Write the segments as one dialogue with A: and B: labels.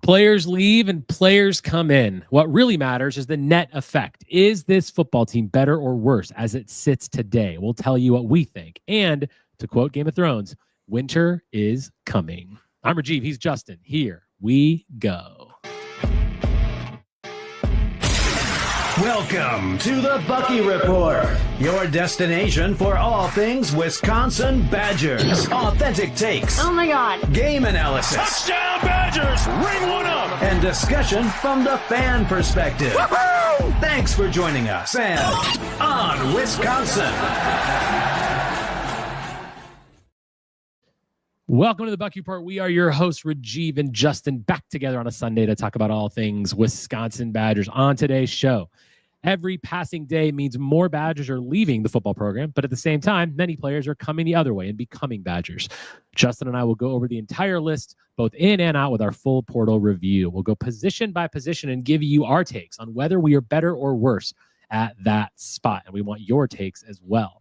A: Players leave and players come in. What really matters is the net effect. Is this football team better or worse as it sits today? We'll tell you what we think. And to quote Game of Thrones, winter is coming. I'm Rajeev. He's Justin. Here we go.
B: Welcome to the Bucky Report, your destination for all things Wisconsin Badgers. Authentic takes.
C: Oh my God.
B: Game analysis.
D: Touchdown Badgers! Ring one up!
B: And discussion from the fan perspective.
D: Woo-hoo!
B: Thanks for joining us and on Wisconsin.
A: Welcome to the Bucky Report. We are your hosts, Rajeev and Justin, back together on a Sunday to talk about all things Wisconsin Badgers. On today's show, every passing day means more Badgers are leaving the football program, but at the same time, many players are coming the other way and becoming Badgers. Justin and I will go over the entire list, both in and out, with our full portal review. We'll go position by position and give you our takes on whether we are better or worse at that spot, and we want your takes as well.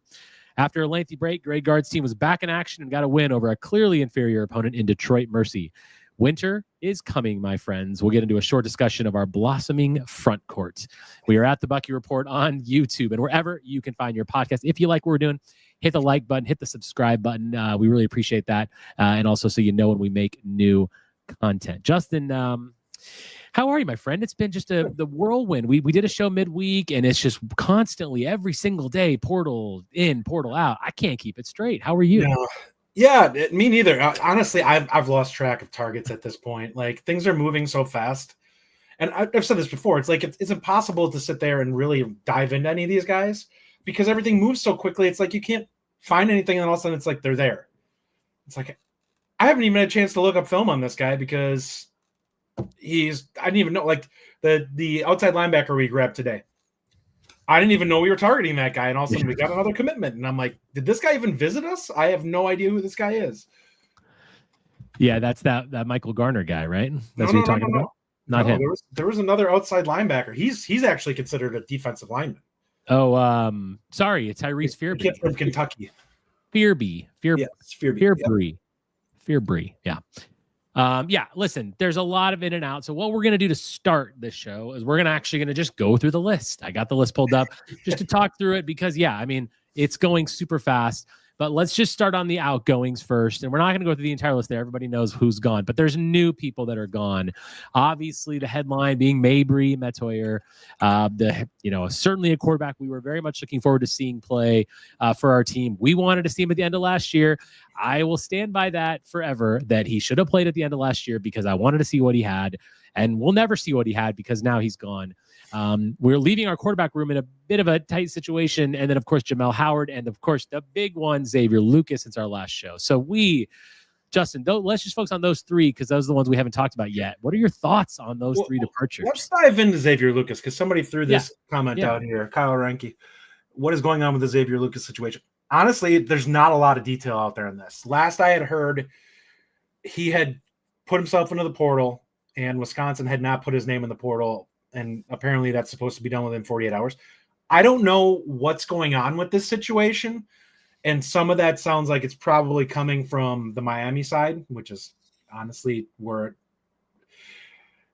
A: After a lengthy break, Grade Guard's team was back in action and got a win over a clearly inferior opponent in Detroit Mercy. Winter is coming, my friends. We'll get into a short discussion of our blossoming front court. We are at the Bucky Report on YouTube and wherever you can find your podcast. If you like what we're doing, hit the like button, hit the subscribe button. We really appreciate that. And also so you know when we make new content. Justin, how are you, my friend? It's been just the whirlwind. We did a show midweek, and it's just constantly, every single day, portal in, portal out. I can't keep it straight. How are you?
E: Yeah, me neither. Honestly, I've lost track of targets at this point. Like, things are moving so fast. And I've said this before. It's like it's impossible to sit there and really dive into any of these guys because everything moves so quickly. It's like you can't find anything, and all of a sudden it's like they're there. It's like I haven't even had a chance to look up film on this guy because I didn't even know, like the outside linebacker we grabbed today. I didn't even know we were targeting that guy, and all of a sudden we got another commitment. And I'm like, did this guy even visit us? I have no idea who this guy is.
A: Yeah, that's that Michael Garner guy, right? That's what you're talking about? Not him.
E: There was another outside linebacker. He's actually considered a defensive lineman.
A: Oh, sorry, it's Tyrese Fearby.
E: Kid from Kentucky.
A: Fearby.
E: Fearby.
A: Yeah. Yeah, listen, there's a lot of in and out. So what we're going to do to start this show is we're going to just go through the list. I got the list pulled up just to talk through it because, yeah, I mean, it's going super fast. But let's just start on the outgoings first. And we're not going to go through the entire list there. Everybody knows who's gone. But there's new people that are gone. Obviously, the headline being Mabry Metoyer. Certainly a quarterback we were very much looking forward to seeing play for our team. We wanted to see him at the end of last year. I will stand by that forever, that he should have played at the end of last year because I wanted to see what he had. And we'll never see what he had because now he's gone. We're leaving our quarterback room in a bit of a tight situation. And then, of course, Jamel Howard. And, of course, the big one, Xavier Lucas, since our last show. So Justin, let's just focus on those three because those are the ones we haven't talked about yet. What are your thoughts on those three departures?
E: Let's dive into Xavier Lucas because somebody threw this comment out here. Kyle Renke. What is going on with the Xavier Lucas situation? Honestly, there's not a lot of detail out there on this. Last I had heard, he had put himself into the portal and Wisconsin had not put his name in the portal. And apparently that's supposed to be done within 48 hours. I don't know what's going on with this situation. And some of that sounds like it's probably coming from the Miami side, which is honestly where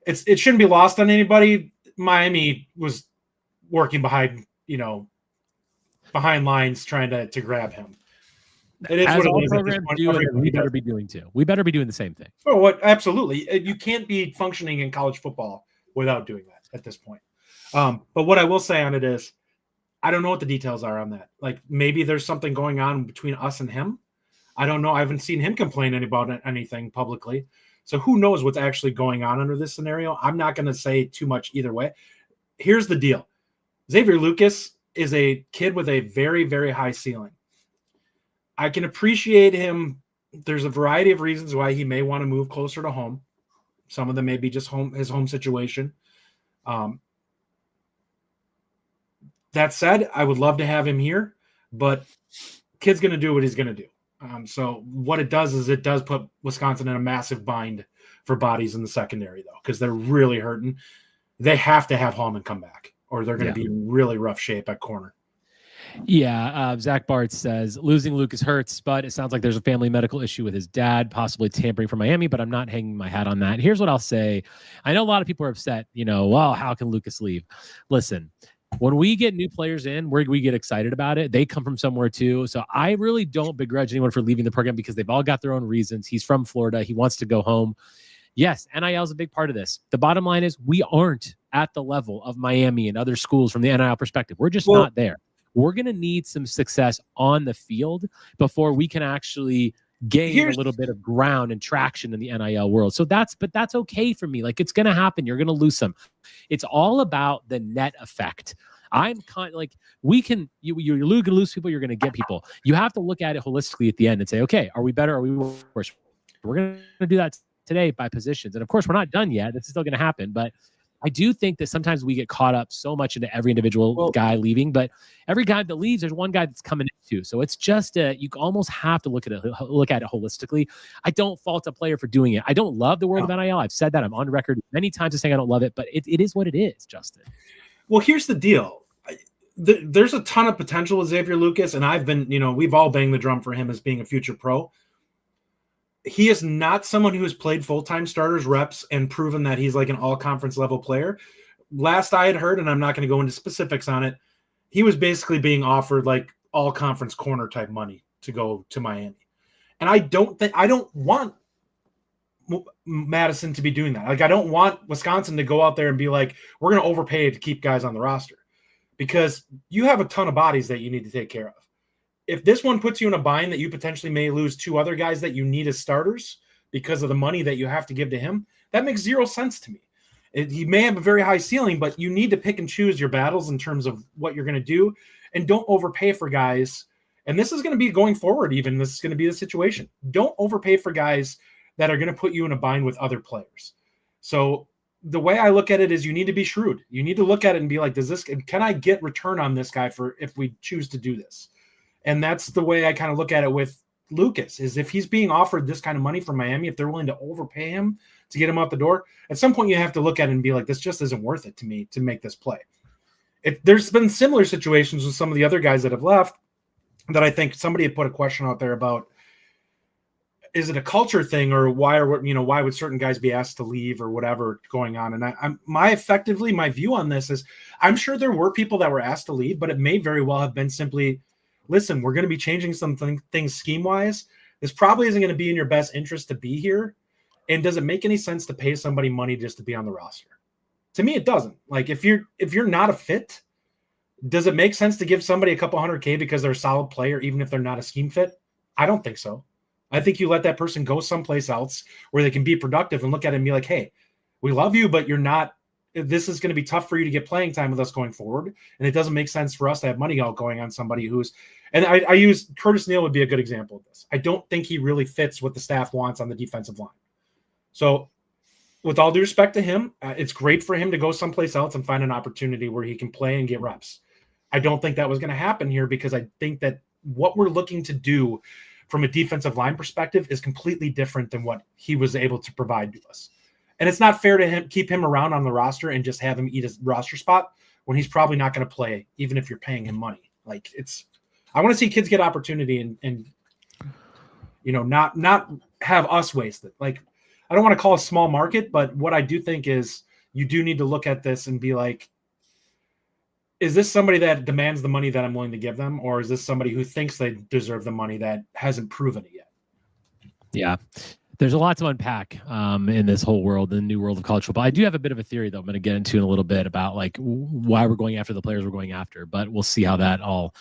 E: it shouldn't be lost on anybody. Miami was working behind lines trying to grab him. It is
A: as
E: what
A: all
E: it is
A: programs do, we better be doing too. We better be doing the same thing.
E: Oh, what? Absolutely. You can't be functioning in college football without doing that at this point. But what I will say on it is, I don't know what the details are on that. Like maybe there's something going on between us and him. I don't know. I haven't seen him complain about anything publicly. So who knows what's actually going on under this scenario? I'm not going to say too much either way. Here's the deal. Xavier Lucas is a kid with a very, very high ceiling. I can appreciate him. There's a variety of reasons why he may want to move closer to home. Some of them may be just his home situation. That said, I would love to have him here, but kid's going to do what he's going to do. So what it does is it does put Wisconsin in a massive bind for bodies in the secondary, though, because they're really hurting. They have to have Hallman come back, or they're going to be in really rough shape at corner.
A: Yeah, Zach Bart says losing Lucas hurts, but it sounds like there's a family medical issue with his dad, possibly tampering from Miami, but I'm not hanging my hat on that. Here's what I'll say. I know a lot of people are upset, well, how can Lucas leave? Listen, when we get new players in, we get excited about it. They come from somewhere too. So I really don't begrudge anyone for leaving the program because they've all got their own reasons. He's from Florida. He wants to go home. Yes, NIL is a big part of this. The bottom line is we aren't at the level of Miami and other schools from the NIL perspective. We're just not there. We're going to need some success on the field before we can actually gain a little bit of ground and traction in the NIL world. So that's okay for me. Like, it's going to happen. You're going to lose some. It's all about the net effect. I'm we can, you're going to lose people. You're going to get people. You have to look at it holistically at the end and say, okay, are we better? Are we worse? We're going to do that today by positions. And of course, we're not done yet. This is still going to happen, but I do think that sometimes we get caught up so much into every individual guy leaving, but every guy that leaves, there's one guy that's coming in too. So it's just you almost have to look at it holistically. I don't fault a player for doing it. I don't love the world of NIL. I've said that. I'm on record many times as saying I don't love it, but it is what it is, Justin.
E: Well, here's the deal. There's a ton of potential with Xavier Lucas, and I've been, we've all banged the drum for him as being a future pro. He is not someone who has played full-time starters reps and proven that he's like an all-conference level player. Last I had heard, and I'm not going to go into specifics on it, he was basically being offered like all-conference corner type money to go to Miami. And I don't want Madison to be doing that. Like, I don't want Wisconsin to go out there and be like, we're going to overpay to keep guys on the roster, because you have a ton of bodies that you need to take care of. If this one puts you in a bind that you potentially may lose two other guys that you need as starters because of the money that you have to give to him, that makes zero sense to me. He may have a very high ceiling, but you need to pick and choose your battles in terms of what you're going to do, and don't overpay for guys. And this is going to be going forward. Even this is going to be the situation. Don't overpay for guys that are going to put you in a bind with other players. So the way I look at it is you need to be shrewd. You need to look at it and be like, can I get return on this guy for if we choose to do this? And that's the way I kind of look at it with Lucas, is if he's being offered this kind of money from Miami, if they're willing to overpay him to get him out the door, at some point you have to look at it and be like, this just isn't worth it to me to make this play. There's been similar situations with some of the other guys that have left that I think somebody had put a question out there about, is it a culture thing, or why would certain guys be asked to leave or whatever going on? And my view on this is, I'm sure there were people that were asked to leave, but it may very well have been simply, listen, we're going to be changing some things scheme-wise. This probably isn't going to be in your best interest to be here. And does it make any sense to pay somebody money just to be on the roster? To me, it doesn't. Like, if you're not a fit, does it make sense to give somebody a couple $100K because they're a solid player, even if they're not a scheme fit? I don't think so. I think you let that person go someplace else where they can be productive and look at it and be like, hey, we love you, but you're not. This is going to be tough for you to get playing time with us going forward. And it doesn't make sense for us to have money out going on somebody who's, and I use Curtis Neal would be a good example of this. I don't think he really fits what the staff wants on the defensive line. So with all due respect to him, it's great for him to go someplace else and find an opportunity where he can play and get reps. I don't think that was going to happen here, because I think that what we're looking to do from a defensive line perspective is completely different than what he was able to provide to us. And it's not fair to keep him around on the roster and just have him eat his roster spot when he's probably not going to play, even if you're paying him money. Like, I want to see kids get opportunity and not have us waste it. Like, I don't want to call a small market, but what I do think is you do need to look at this and be like, is this somebody that demands the money that I'm willing to give them? Or is this somebody who thinks they deserve the money that hasn't proven it yet?
A: Yeah. There's a lot to unpack in this whole world, in the new world of college football. I do have a bit of a theory, though, I'm going to get into in a little bit about like why we're going after the players we're going after, but we'll see how that all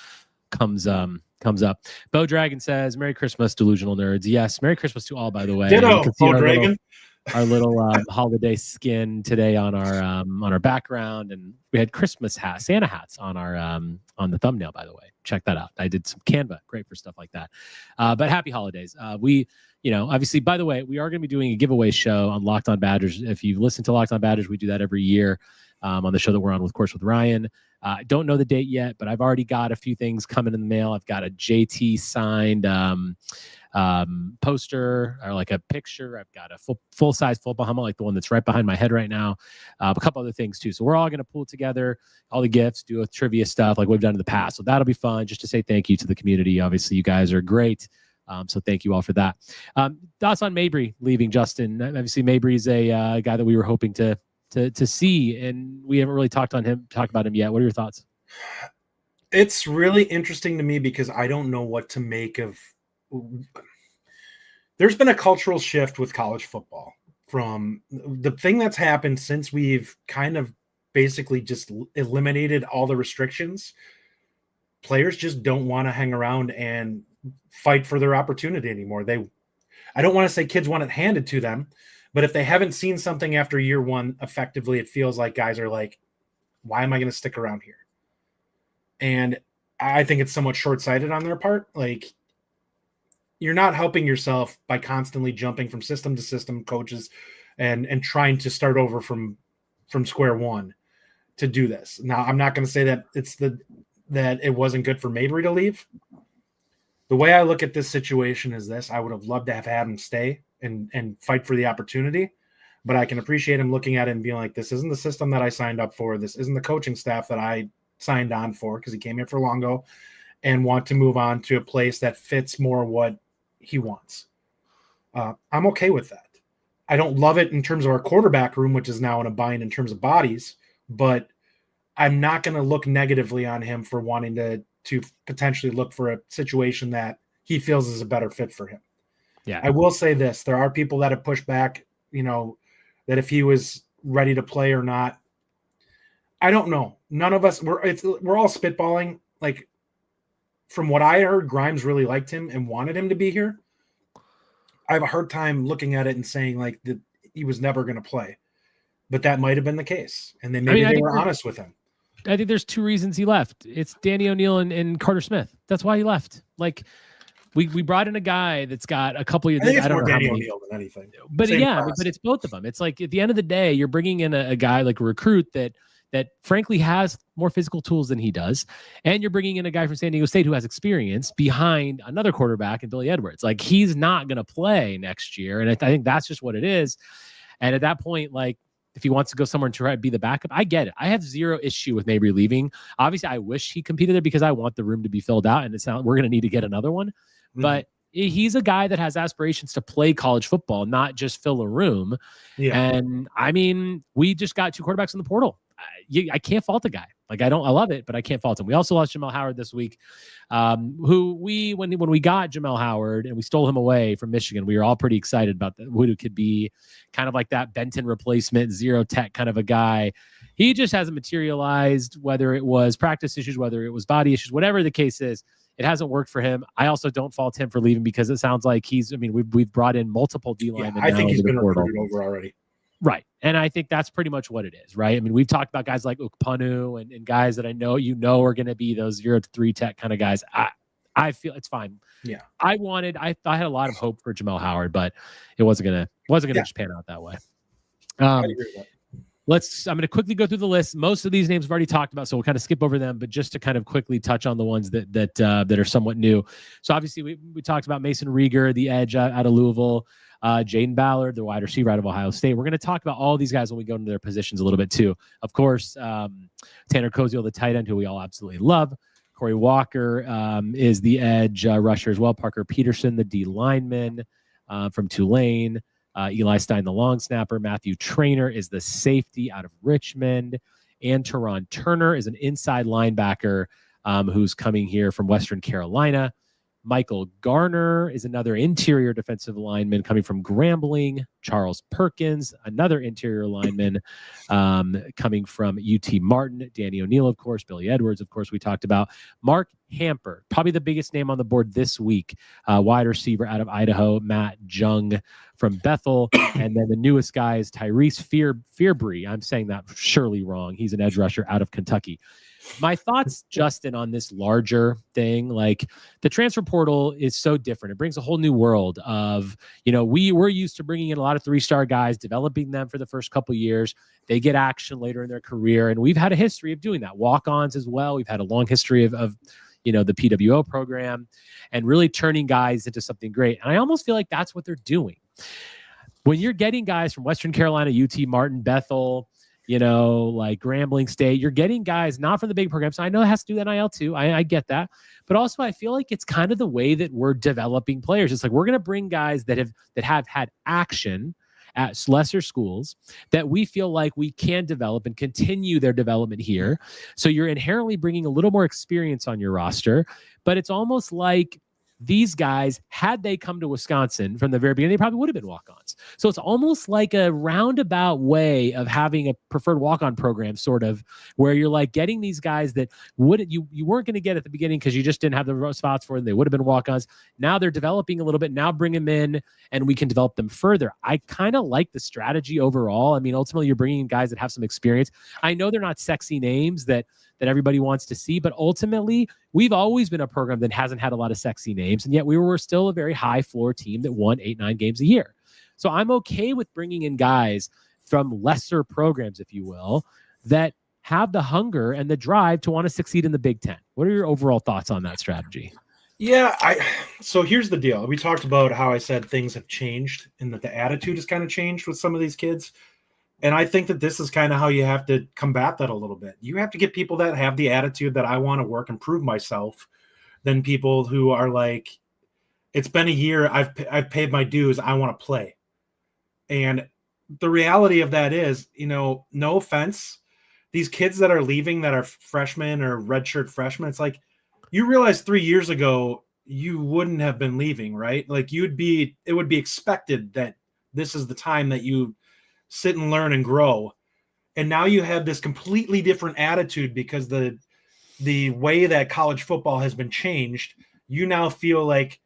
A: comes up. Bo Dragon says, Merry Christmas, delusional nerds. Yes, Merry Christmas to all, by the way.
E: Ditto, Bo Dragon.
A: Our little holiday skin today on our background, and we had Christmas hats, Santa hats on our on the thumbnail, by the way. Check that out. I did some Canva, great for stuff like that. But happy holidays. obviously, by the way, we are going to be doing a giveaway show on Locked On Badgers. If you listen to Locked On Badgers, we do that every year on the show that we're on, of course, with Ryan. Don't know the date yet, but I've already got a few things coming in the mail. I've got a JT signed poster or like a picture. I've got a full-size football helmet, like the one that's right behind my head right now. A couple other things too. So we're all going to pull together all the gifts, do a trivia stuff like we've done in the past. So that'll be fun, just to say thank you to the community. Obviously, you guys are great. So thank you all for that. Thoughts on Mabry leaving, Justin? Obviously, Mabry's a guy that we were hoping to see, and we haven't really talked about him yet. What are your thoughts?
E: It's really interesting to me because I don't know what to make of. There's been a cultural shift with college football from the thing that's happened since we've kind of basically just eliminated all the restrictions. Players just don't want to hang around and fight for their opportunity anymore. I don't want to say kids want it handed to them, but if they haven't seen something after year one, effectively, it feels like guys are like, why am I going to stick around here? And I think it's somewhat short-sighted on their part. Like, you're not helping yourself by constantly jumping from system to system, coaches, and trying to start over from square one to do this. Now, I'm not going to say that that it wasn't good for Mabry to leave. The way I look at this situation is this: I would have loved to have had him stay and fight for the opportunity, but I can appreciate him looking at it and being like, this isn't the system that I signed up for. This isn't the coaching staff that I signed on for, because he came here for Longo and want to move on to a place that fits more what he wants. I'm okay with that. I don't love it in terms of our quarterback room, which is now in a bind in terms of bodies, but I'm not going to look negatively on him for wanting to potentially look for a situation that he feels is a better fit for him.
A: Yeah.
E: I will say this: there are people that have pushed back, that if he was ready to play or not. I don't know. None of us, we're all spitballing. Like, from what I heard, Grimes really liked him and wanted him to be here. I have a hard time looking at it and saying like that he was never going to play, but that might have been the case. And then maybe they were honest with him.
A: I think there's two reasons he left. It's Danny O'Neal and Carter Smith. That's why he left. Like, we brought in a guy that's got a couple of.
E: I think it's more Danny O'Neal than anything.
A: But but it's both of them. It's like at the end of the day, you're bringing in a guy like a recruit that frankly has more physical tools than he does, and you're bringing in a guy from San Diego State who has experience behind another quarterback in Billy Edwards. Like, he's not going to play next year, and I think that's just what it is. And at that point, like, if he wants to go somewhere and try to be the backup, I get it. I have zero issue with Mabry leaving. Obviously, I wish he competed there because I want the room to be filled out, and we're going to need to get another one. Mm-hmm. But he's a guy that has aspirations to play college football, not just fill a room. Yeah. And I mean, we just got 2 quarterbacks in the portal. I can't fault the guy. Like, I love it, but I can't fault him. We also lost Jamel Howard this week, who when we got Jamel Howard and we stole him away from Michigan, we were all pretty excited about who could be kind of like that Benton replacement, zero tech kind of a guy. He just hasn't materialized, whether it was practice issues, whether it was body issues, whatever the case is. It hasn't worked for him. I also don't fault him for leaving because it sounds like we've brought in multiple D linemen.
E: I think he's been recruited over already.
A: Right. And I think that's pretty much what it is, right? I mean, we've talked about guys like Ukpanu and guys that I know are going to be those 0-3 tech kind of guys. I feel it's fine.
E: Yeah.
A: I had a lot of hope for Jamel Howard, but it wasn't gonna just pan out that way. I agree with that. I'm going to quickly go through the list. Most of these names we've already talked about, so we'll kind of skip over them, but just to kind of quickly touch on the ones that are somewhat new. So obviously we talked about Mason Rieger, the edge out of Louisville, Jayden Ballard, the wide receiver out of Ohio State. We're going to talk about all these guys when we go into their positions a little bit too. Of course, Tanner Koziol, the tight end, who we all absolutely love. Corey Walker is the edge rusher as well. Parker Petersen, the D lineman from Tulane. Eli Stein, the long snapper. Matthew Traynor is the safety out of Richmond. Antarron Turner is an inside linebacker who's coming here from Western Carolina. Michael Garner is another interior defensive lineman coming from Grambling. Charles Perkins, another interior lineman coming from UT Martin. Danny O'Neal, of course. Billy Edwards, of course, we talked about. Mark Hamper, probably the biggest name on the board this week. Wide receiver out of Idaho. Matt Jung from Bethel. And then the newest guy is Tyrese Fearbury. I'm saying that surely wrong. He's an edge rusher out of Kentucky. My thoughts, Justin, on this larger thing, like the transfer portal is so different. It brings a whole new world of, we're used to bringing in a lot of 3-star guys, developing them for the first couple of years. They get action later in their career. And we've had a history of doing that. Walk-ons as well. We've had a long history of the PWO program and really turning guys into something great. And I almost feel like that's what they're doing. When you're getting guys from Western Carolina, UT Martin, Bethel, like Grambling State, you're getting guys not from the big programs. I know it has to do NIL too. I get that. But also I feel like it's kind of the way that we're developing players. It's like we're going to bring guys that have had action at lesser schools that we feel like we can develop and continue their development here. So you're inherently bringing a little more experience on your roster, but it's almost like these guys, had they come to Wisconsin from the very beginning, they probably would have been walk-ons. So it's almost like a roundabout way of having a preferred walk-on program, sort of, where you're like getting these guys that you weren't going to get at the beginning because you just didn't have the spots for them. They would have been walk-ons. Now they're developing a little bit. Now bring them in and we can develop them further. I kind of like the strategy overall. I mean, ultimately you're bringing in guys that have some experience. I know they're not sexy names that everybody wants to see, but ultimately we've always been a program that hasn't had a lot of sexy names, and yet we were still a very high floor team that won 8-9 games a year. So I'm okay with bringing in guys from lesser programs, if you will, that have the hunger and the drive to want to succeed in the Big Ten. What are your overall thoughts on that strategy?
E: Yeah, so here's the deal. We talked about how I said things have changed and that the attitude has kind of changed with some of these kids. And I think that this is kind of how you have to combat that a little bit. You have to get people that have the attitude that I want to work and prove myself, than people who are like, it's been a year, I've paid my dues, I want to play. And the reality of that is, no offense, these kids that are leaving that are freshmen or redshirt freshmen, it's like, you realize 3 years ago you wouldn't have been leaving, right? Like it would be expected that this is the time that you sit and learn and grow. And now you have this completely different attitude because the way that college football has been changed. You now feel like,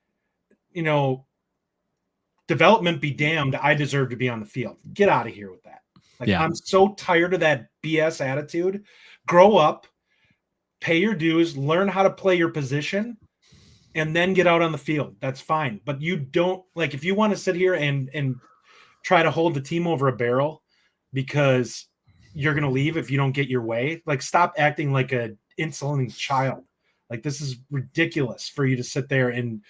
E: development be damned, I deserve to be on the field. Get out of here with that. I'm so tired of that BS attitude. Grow up, pay your dues, learn how to play your position, and then get out on the field. That's fine. But you don't, like, if you want to sit here and try to hold the team over a barrel because you're going to leave if you don't get your way, like, stop acting like an insolent child. Like, this is ridiculous for you to sit there and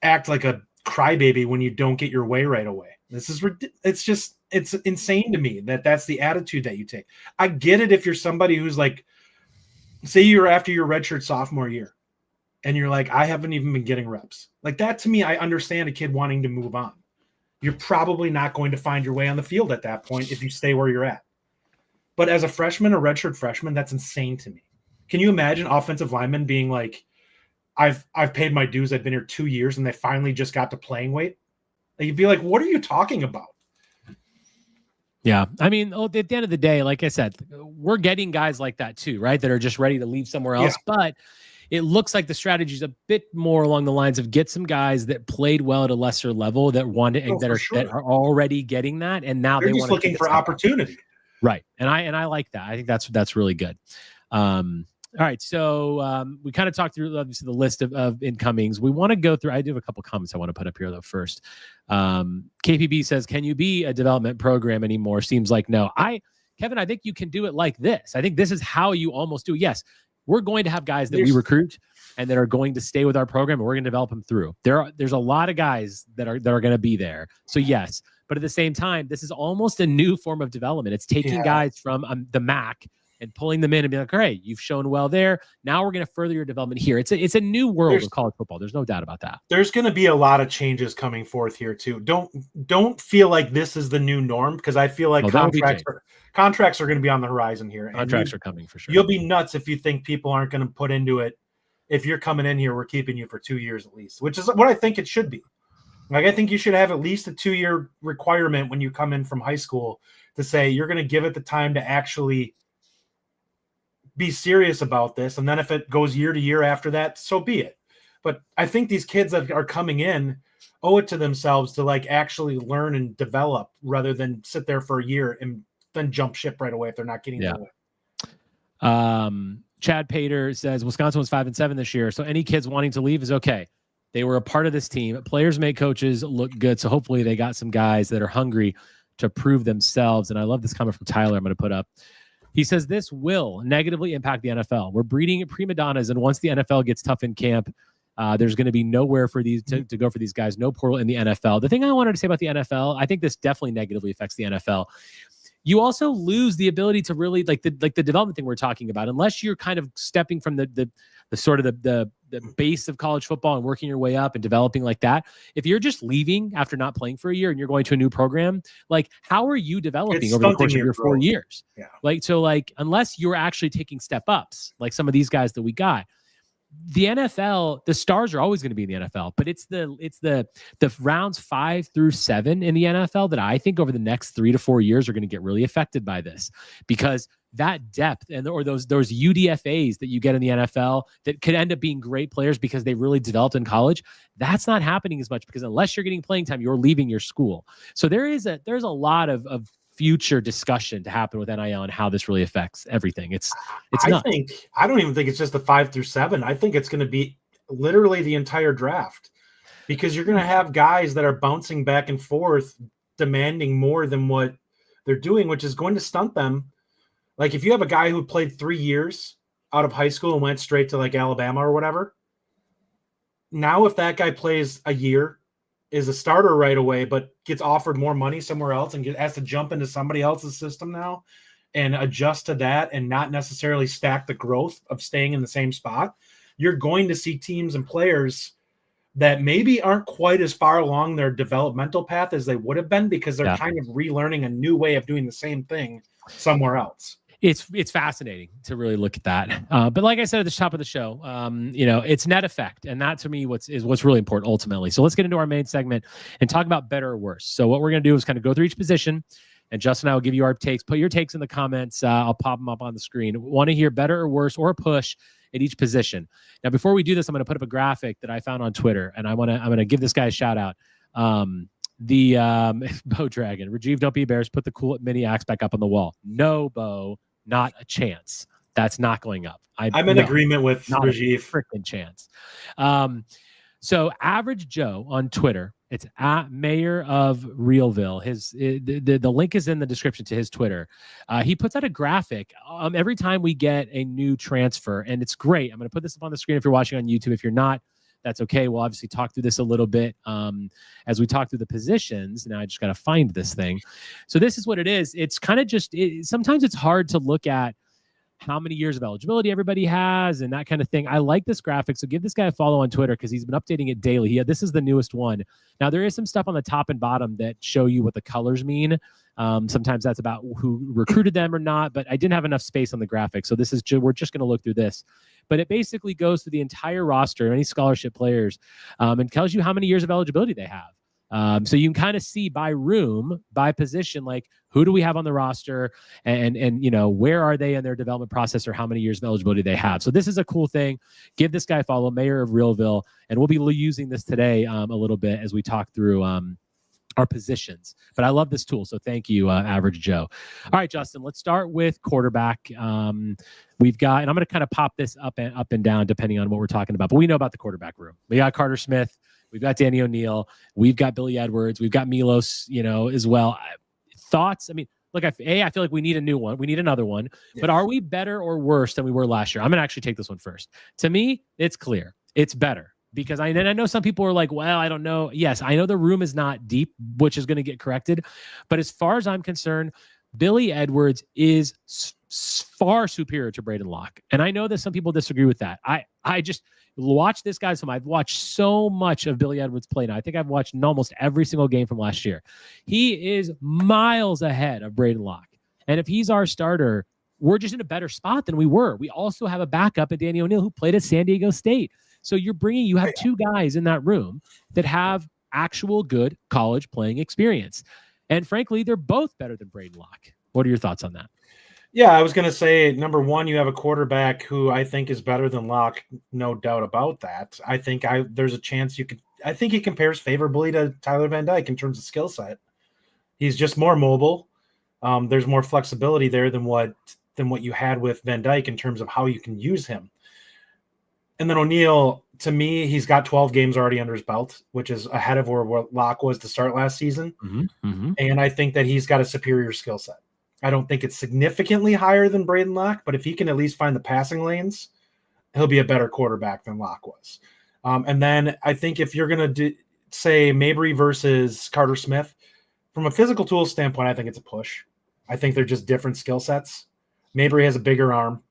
E: act like a crybaby when you don't get your way right away. It's insane to me that that's the attitude that you take. I get it if you're somebody who's like, say you're after your redshirt sophomore year and you're like, I haven't even been getting reps. Like that, to me, I understand a kid wanting to move on. You're probably not going to find your way on the field at that point if you stay where you're at. But as a freshman, a redshirt freshman, that's insane to me. Can you imagine offensive linemen being like, I've paid my dues, I've been here 2 years, and they finally just got to playing weight? Like, you'd be like, what are you talking about?
A: Yeah. I mean, at the end of the day, like I said, we're getting guys like that too, right? That are just ready to leave somewhere else. Yeah. But it looks like the strategy is a bit more along the lines of get some guys that played well at a lesser level that that are already getting that, and now they're
E: just looking for opportunity.
A: Right. And I like that. I think that's really good. All right, so we kind of talked through obviously the list of incomings. We want to go through. I do have a couple comments I want to put up here though. First, KPB says, "Can you be a development program anymore?" Seems like no. Kevin, I think you can do it like this. I think this is how you almost do it. Yes, we're going to have guys that we recruit and that are going to stay with our program, and we're going to develop them through. There's a lot of guys that are going to be there. So yes, but at the same time, this is almost a new form of development. It's taking guys from the MAC and pulling them in and be like, all right, you've shown well there. Now we're going to further your development here. It's a new world of college football. There's no doubt about that.
E: There's going to be a lot of changes coming forth here too. Don't feel like this is the new norm, because I feel like contracts are going to be on the horizon here.
A: Contracts are coming for sure.
E: You'll be nuts if you think people aren't going to put into it. If you're coming in here, we're keeping you for 2 years at least, which is what I think it should be. Like, I think you should have at least a 2-year requirement when you come in from high school to say you're going to give it the time to actually be serious about this. And then if it goes year to year after that, so be it. But I think these kids that are coming in owe it to themselves to like actually learn and develop rather than sit there for a year and then jump ship right away if they're not getting their way.
A: Chad Pater says Wisconsin was 5-7 this year, so any kids wanting to leave is okay. They were a part of this team. Players make coaches look good, so hopefully they got some guys that are hungry to prove themselves. And I love this comment from Tyler I'm going to put up. He says this will negatively impact the NFL. We're breeding prima donnas, and once the NFL gets tough in camp, there's going to be nowhere for these to go for these guys. No portal in the NFL. The thing I wanted to say about the NFL, I think this definitely negatively affects the NFL. You also lose the ability to really like the development thing we're talking about, unless you're kind of stepping from the sort of the base of college football and working your way up and developing like that. If you're just leaving after not playing for a year and you're going to a new program, like how are you developing over the course of your 4 years?
E: Yeah.
A: Like unless you're actually taking step ups, like some of these guys that we got. The NFL, the stars are always going to be in the NFL, but it's the rounds 5 through 7 in the NFL that I think over the next 3 to 4 years are going to get really affected by this, because that depth or those UDFAs that you get in the NFL that could end up being great players because they really developed in college, that's not happening as much, because unless you're getting playing time, you're leaving your school. So there's a lot of future discussion to happen with NIL and how this really affects everything. It's nuts.
E: I don't even think it's just the 5 through 7. I think it's going to be literally the entire draft, because you're going to have guys that are bouncing back and forth, demanding more than what they're doing, which is going to stunt them. Like if you have a guy who played 3 years out of high school and went straight to like Alabama or whatever, now if that guy plays a year, is a starter right away, but gets offered more money somewhere else and has to jump into somebody else's system now and adjust to that and not necessarily stack the growth of staying in the same spot, you're going to see teams and players that maybe aren't quite as far along their developmental path as they would have been, because they're kind of relearning a new way of doing the same thing somewhere else.
A: It's fascinating to really look at that. But like I said at the top of the show, it's net effect. And that to me what's really important ultimately. So let's get into our main segment and talk about better or worse. So what we're going to do is kind of go through each position, and Justin and I will give you our takes. Put your takes in the comments. I'll pop them up on the screen. Want to hear better or worse or a push at each position. Now, before we do this, I'm going to put up a graphic that I found on Twitter, and I'm going to give this guy a shout out. The Bo Dragon, Rajeev, don't be embarrassed. Put the cool mini axe back up on the wall. No, Bo. Not a chance. That's not going up. I'm
E: in agreement with Rajeev.
A: Freaking chance. So Average Joe on Twitter, it's at Mayor of Realville. The link is in the description to his Twitter. He puts out a graphic every time we get a new transfer, and it's great. I'm going to put this up on the screen if you're watching on YouTube. If you're not, that's okay. We'll obviously talk through this a little bit as we talk through the positions. Now I just got to find this thing. So this is what it is. It's kind of just, sometimes it's hard to look at how many years of eligibility everybody has and that kind of thing. I like this graphic. So give this guy a follow on Twitter, because he's been updating it daily. This is the newest one. Now there is some stuff on the top and bottom that show you what the colors mean. Sometimes that's about who recruited them or not, but I didn't have enough space on the graphic. So we're just going to look through this. But it basically goes through the entire roster, any scholarship players, and tells you how many years of eligibility they have. So you can kind of see by room, by position, like who do we have on the roster, and where are they in their development process, or how many years of eligibility they have. So this is a cool thing. Give this guy a follow, Mayor of Realville, and we'll be using this today a little bit as we talk through our positions. But I love this tool, so thank you, Average Joe. All right, Justin, let's start with quarterback. We've got, and I'm going to kind of pop this up and down depending on what we're talking about, but we know about the quarterback room. We got Carter Smith, we've got Danny O'Neal, we've got Billy Edwards, we've got Milos, as well. Thoughts? I mean, look, I feel like we need a new one. We need another one. Yes. But are we better or worse than we were last year? I'm going to actually take this one first. To me, it's clear. It's better. Because I know some people are like, well, I don't know. Yes, I know the room is not deep, which is going to get corrected. But as far as I'm concerned, Billy Edwards is far superior to Braedyn Locke. And I know that some people disagree with that. I just watch this guy's film. I've watched so much of Billy Edwards play now. I think I've watched almost every single game from last year. He is miles ahead of Braedyn Locke. And if he's our starter, we're just in a better spot than we were. We also have a backup at Danny O'Neal, who played at San Diego State. So you have two guys in that room that have actual good college playing experience. And frankly, they're both better than Braedyn Locke. What are your thoughts on that?
E: Yeah, I was going to say, number one, you have a quarterback who I think is better than Locke. No doubt about that. I think there's a chance I think he compares favorably to Tyler Van Dyke in terms of skill set. He's just more mobile. There's more flexibility there than what than what you had with Van Dyke in terms of how you can use him. And then O'Neal, to me, he's got 12 games already under his belt, which is ahead of where Locke was to start last season. And I think that he's got a superior skill set. I don't think it's significantly higher than Braedyn Locke, but if he can at least find the passing lanes, he'll be a better quarterback than Locke was. And then I think if you're going to say Mabry versus Carter Smith, from a physical tools standpoint, I think it's a push. I think they're just different skill sets. Mabry has a bigger arm,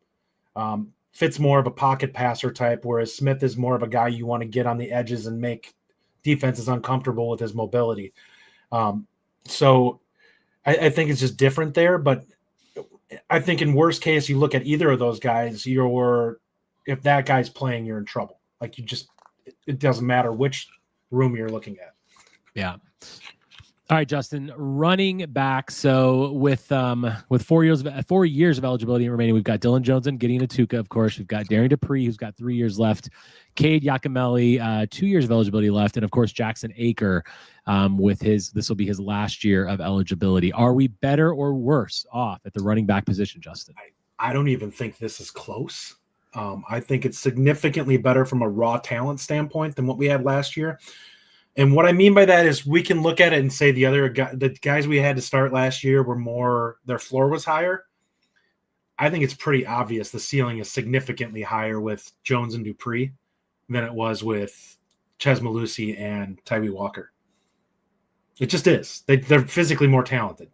E: fits more of a pocket passer type, whereas Smith is more of a guy you want to get on the edges and make defenses uncomfortable with his mobility. So I think it's just different there. But I think in worst case, you look at either of those guys, if that guy's playing, you're in trouble. Like it doesn't matter which room you're looking at.
A: Yeah. All right, Justin, running back. So with 4 years of eligibility remaining, we've got Dylan Jones and Gideon Atuka, of course. We've got Darian Dupree, who's got 3 years left. Cade Yakimelli, 2 years of eligibility left. And of course, Jackson Aker this will be his last year of eligibility. Are we better or worse off at the running back position, Justin?
E: I don't even think this is close. I think it's significantly better from a raw talent standpoint than what we had last year. And what I mean by that is we can look at it and say the guys we had to start last year were their floor was higher. I think it's pretty obvious the ceiling is significantly higher with Jones and Dupree than it was with Ches Malusi and Tyree Walker. It just is. They're physically more talented.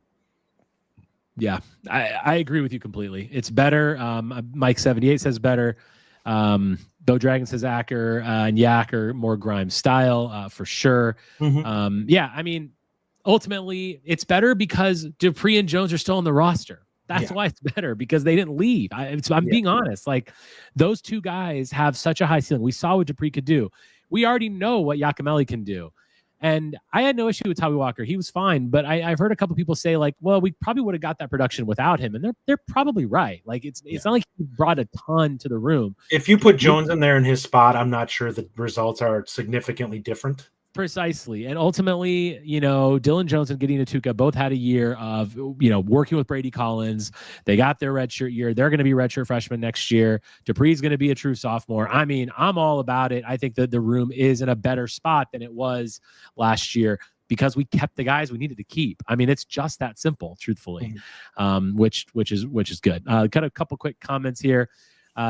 A: Yeah, I agree with you completely. It's better. Mike78 says better. Bo Dragon says Acker and Yak are more Grimes style for sure. Yeah, I mean, ultimately it's better because Dupree and Jones are still on the roster. That's why it's better, because they didn't leave. I'm being honest. Like, those two guys have such a high ceiling. We saw what Dupree could do. We already know what Yakimelli can do. And I had no issue with Tyree Walker. He was fine. But I've heard a couple people say, like, well, we probably would have got that production without him. And they're probably right. Like, it's not like he brought a ton to the room.
E: If you put Jones in there in his spot, I'm not sure the results are significantly different.
A: Precisely. And ultimately, Dylan Jones and Gideon Atuka both had a year of, working with Brady Collins. They got their redshirt year. They're going to be redshirt freshmen next year. Dupree's going to be a true sophomore. I mean, I'm all about it. I think that the room is in a better spot than it was last year because we kept the guys we needed to keep. I mean, it's just that simple, truthfully, which is good. Got a couple quick comments here.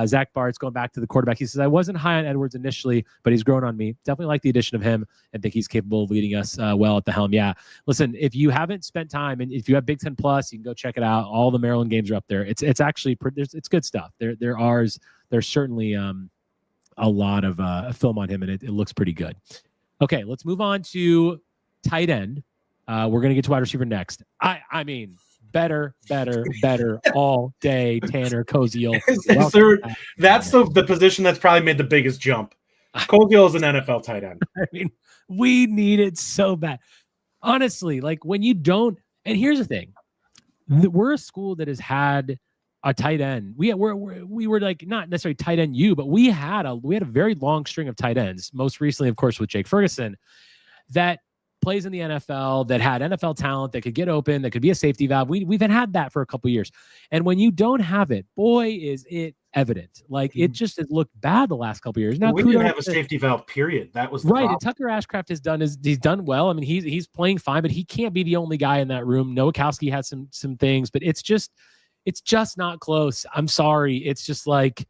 A: Zach Bart's going back to the quarterback. He says, I wasn't high on Edwards initially, but he's grown on me. Definitely like the addition of him and think he's capable of leading us well at the helm. Yeah. Listen, if you haven't spent time and if you have Big Ten Plus, you can go check it out. All the Maryland games are up there. It's actually, it's good stuff. There's certainly a lot of film on him and it looks pretty good. Okay. Let's move on to tight end. We're going to get to wide receiver next. I mean, better all day. Tanner Koziol.
E: That's the position that's probably made the biggest jump. Koziol is an NFL tight end.
A: I mean, we need it so bad. Honestly, like when you don't, and here's the thing, we're a school that has had a tight end. We were like not necessarily tight end but we had a very long string of tight ends. Most recently, of course, with Jake Ferguson, that plays in the NFL, that had NFL talent, that could get open, that could be a safety valve. We've had that for a couple of years. And when you don't have it, boy, is it evident. Like, it just has looked bad the last couple of years. Now,
E: we didn't have a safety valve, period. That was the
A: right.
E: problem.
A: And Tucker Ashcraft he's done well. I mean, he's playing fine, but he can't be the only guy in that room. Nowakowski had some things, but it's just not close. I'm sorry. It's just like,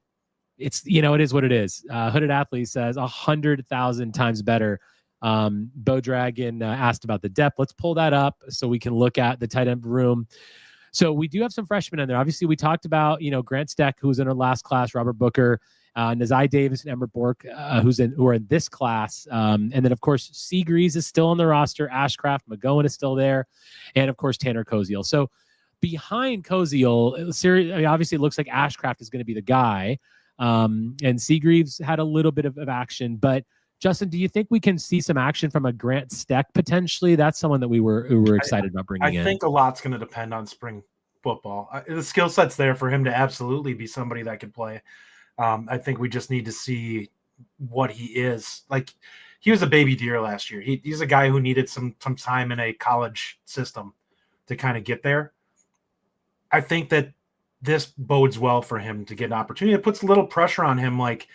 A: it is what it is. Hooded Athlete says 100,000 times better. Bo Dragon asked about the depth. Let's pull that up so we can look at the tight end room. So we do have some freshmen in there. Obviously, we talked about, Grant Steck, who was in our last class, Robert Booker, Nazai Davis, and Emmett Bork, who are in this class. And then, of course, Seagreaves is still on the roster. Ashcraft, McGowan is still there. And, of course, Tanner Koziol. So behind Koziol, obviously it looks like Ashcraft is going to be the guy. And Seagreaves had a little bit of action, but Justin, do you think we can see some action from a Grant Steck potentially? That's someone that we were excited about bringing in.
E: I think a lot's going to depend on spring football. The skill set's there for him to absolutely be somebody that could play. I think we just need to see what he is. Like, he was a baby deer last year. He's a guy who needed some time in a college system to kind of get there. I think that this bodes well for him to get an opportunity. It puts a little pressure on him. Like,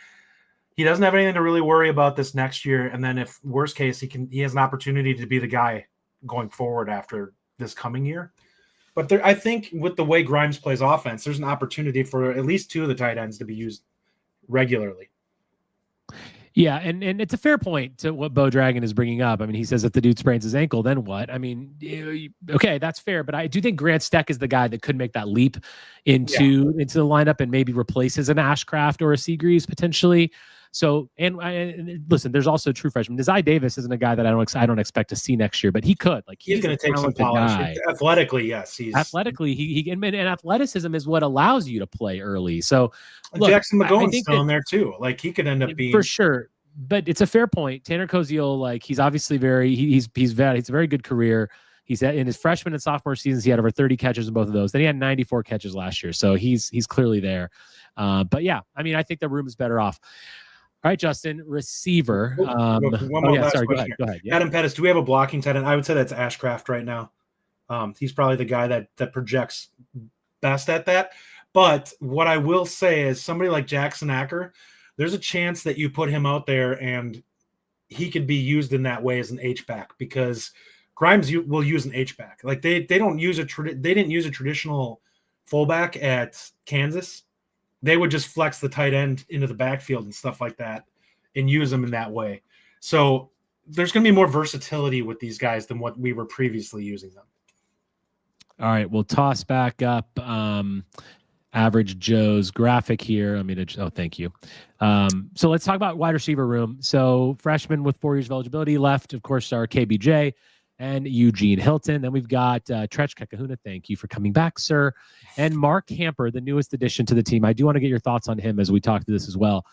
E: he doesn't have anything to really worry about this next year. And then if worst case, he has an opportunity to be the guy going forward after this coming year. But I think with the way Grimes plays offense, there's an opportunity for at least 2 of the tight ends to be used regularly.
A: Yeah, and it's a fair point to what Bo Dragon is bringing up. I mean, he says if the dude sprains his ankle, then what? I mean, okay, that's fair, but I do think Grant Steck is the guy that could make that leap into the lineup and maybe replaces an Ashcraft or a Seagreaves potentially. So, and listen, there's also true freshmen. Desai Davis isn't a guy that I don't expect to see next year, but he could. Like,
E: he's going to take some polish. Athletically, yes,
A: athletically he and athleticism is what allows you to play early. So, look,
E: Jackson McGowan's still in there too. Like, he could end up being
A: for sure. But it's a fair point. Tanner Koziol, like, he's obviously he's a very good career. He's in his freshman and sophomore seasons, he had over 30 catches in both of those. Then he had 94 catches last year, so he's clearly there. But yeah, I mean, I think the room is better off. All right, Justin, receiver.
E: One more last
A: sorry,
E: question.
A: Go ahead. Yeah.
E: Adam Pettis, do we have a blocking tight end? I would say that's Ashcraft right now. He's probably the guy that projects best at that. But what I will say is somebody like Jackson Acker, there's a chance that you put him out there and he could be used in that way as an H-back, because Grimes will use an H-back. Like, they didn't use a traditional fullback at Kansas. They would just flex the tight end into the backfield and stuff like that and use them in that way. So there's going to be more versatility with these guys than what we were previously using them.
A: All right, we'll toss back up Average Joe's graphic here. Thank you. So let's talk about wide receiver room. So freshmen with 4 years of eligibility left, of course, are KBJ and Eugene Hilton. Then we've got Tretch Kakahuna. Thank you for coming back, sir. And Mark Hamper, the newest addition to the team. I do want to get your thoughts on him as we talk through this as well.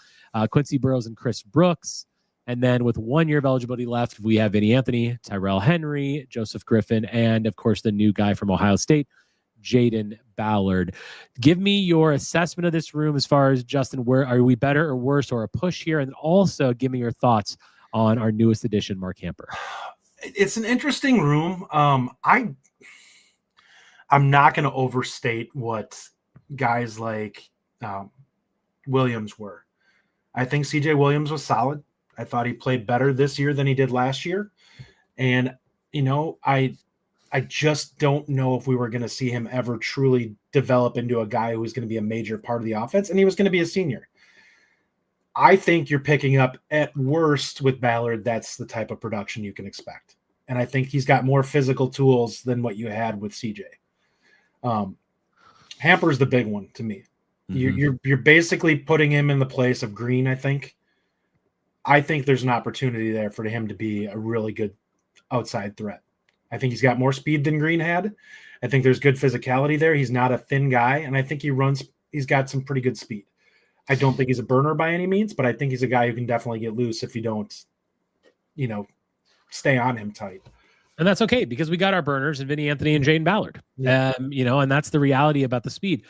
A: Quincy Burrows and Chris Brooks. And then with 1 year of eligibility left, we have Vinny Anthony, Tyrell Henry, Joseph Griffin, and of course the new guy from Ohio State, Jayden Ballard. Give me your assessment of this room as far as, Justin, where are we better or worse or a push here? And then also give me your thoughts on our newest addition, Mark Hamper.
E: It's an interesting room. I'm not going to overstate what guys like Williams were. I think CJ Williams was solid. I thought he played better this year than he did last year. And, I just don't know if we were going to see him ever truly develop into a guy who was going to be a major part of the offense, and he was going to be a senior. I think you're picking up, at worst with Ballard, that's the type of production you can expect. And I think he's got more physical tools than what you had with CJ. Hamper's the big one to me. Mm-hmm. You're basically putting him in the place of Green, I think. I think there's an opportunity there for him to be a really good outside threat. I think he's got more speed than Green had. I think there's good physicality there. He's not a thin guy, and I think he's got some pretty good speed. I don't think he's a burner by any means, but I think he's a guy who can definitely get loose if you don't, stay on him tight.
A: And that's okay, because we got our burners in Vinny Anthony and Jayden Ballard.
E: Yeah.
A: And that's the reality about the speed.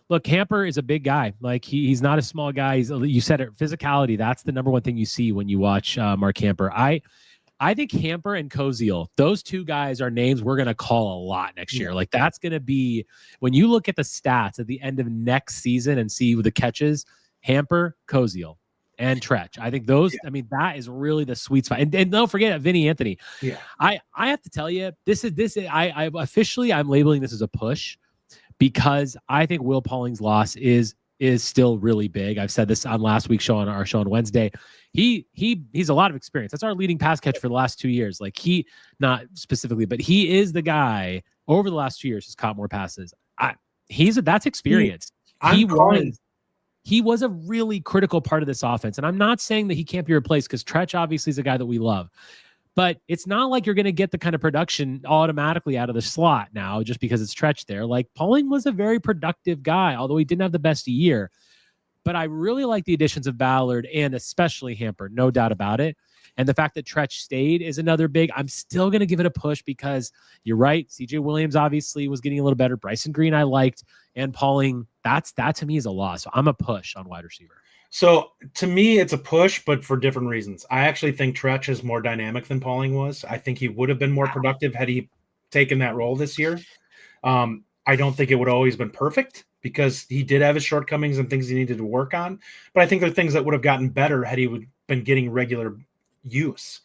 A: Look, Hamper is a big guy. Like, he's not a small guy. You said it, physicality. That's the number one thing you see when you watch Mark Hamper. I think Hamper and Koziol, those two guys are names we're going to call a lot next year. Like, that's going to be, when you look at the stats at the end of next season and see the catches, Hamper, Koziol, and Tretch. I think those, that is really the sweet spot. And don't forget Vinny Anthony.
E: Yeah.
A: I have to tell you, I'm labeling this as a push, because I think Will Pauling's loss is still really big. I've said this on last week's show, on our show on Wednesday. He's a lot of experience. That's our leading pass catcher for the last 2 years. Like, not specifically, but he is the guy over the last 2 years who's caught more passes. That's experience. He was a really critical part of this offense. And I'm not saying that he can't be replaced, because Tretch obviously is a guy that we love. But it's not like you're going to get the kind of production automatically out of the slot now just because it's Tretch there. Like, Pauling was a very productive guy, although he didn't have the best year. But I really like the additions of Ballard and especially Hamper, no doubt about it. And the fact that Tretch stayed is another big. I'm still going to give it a push, because you're right. CJ Williams obviously was getting a little better. Bryson Green I liked. And Pauling, that to me is a loss. So I'm a push on wide receiver.
E: So to me, it's a push, but for different reasons. I actually think Tretch is more dynamic than Pauling was. I think he would have been more productive had he taken that role this year. I don't think it would have always been perfect, because he did have his shortcomings and things he needed to work on. But I think there are things that would have gotten better had he been getting regular use.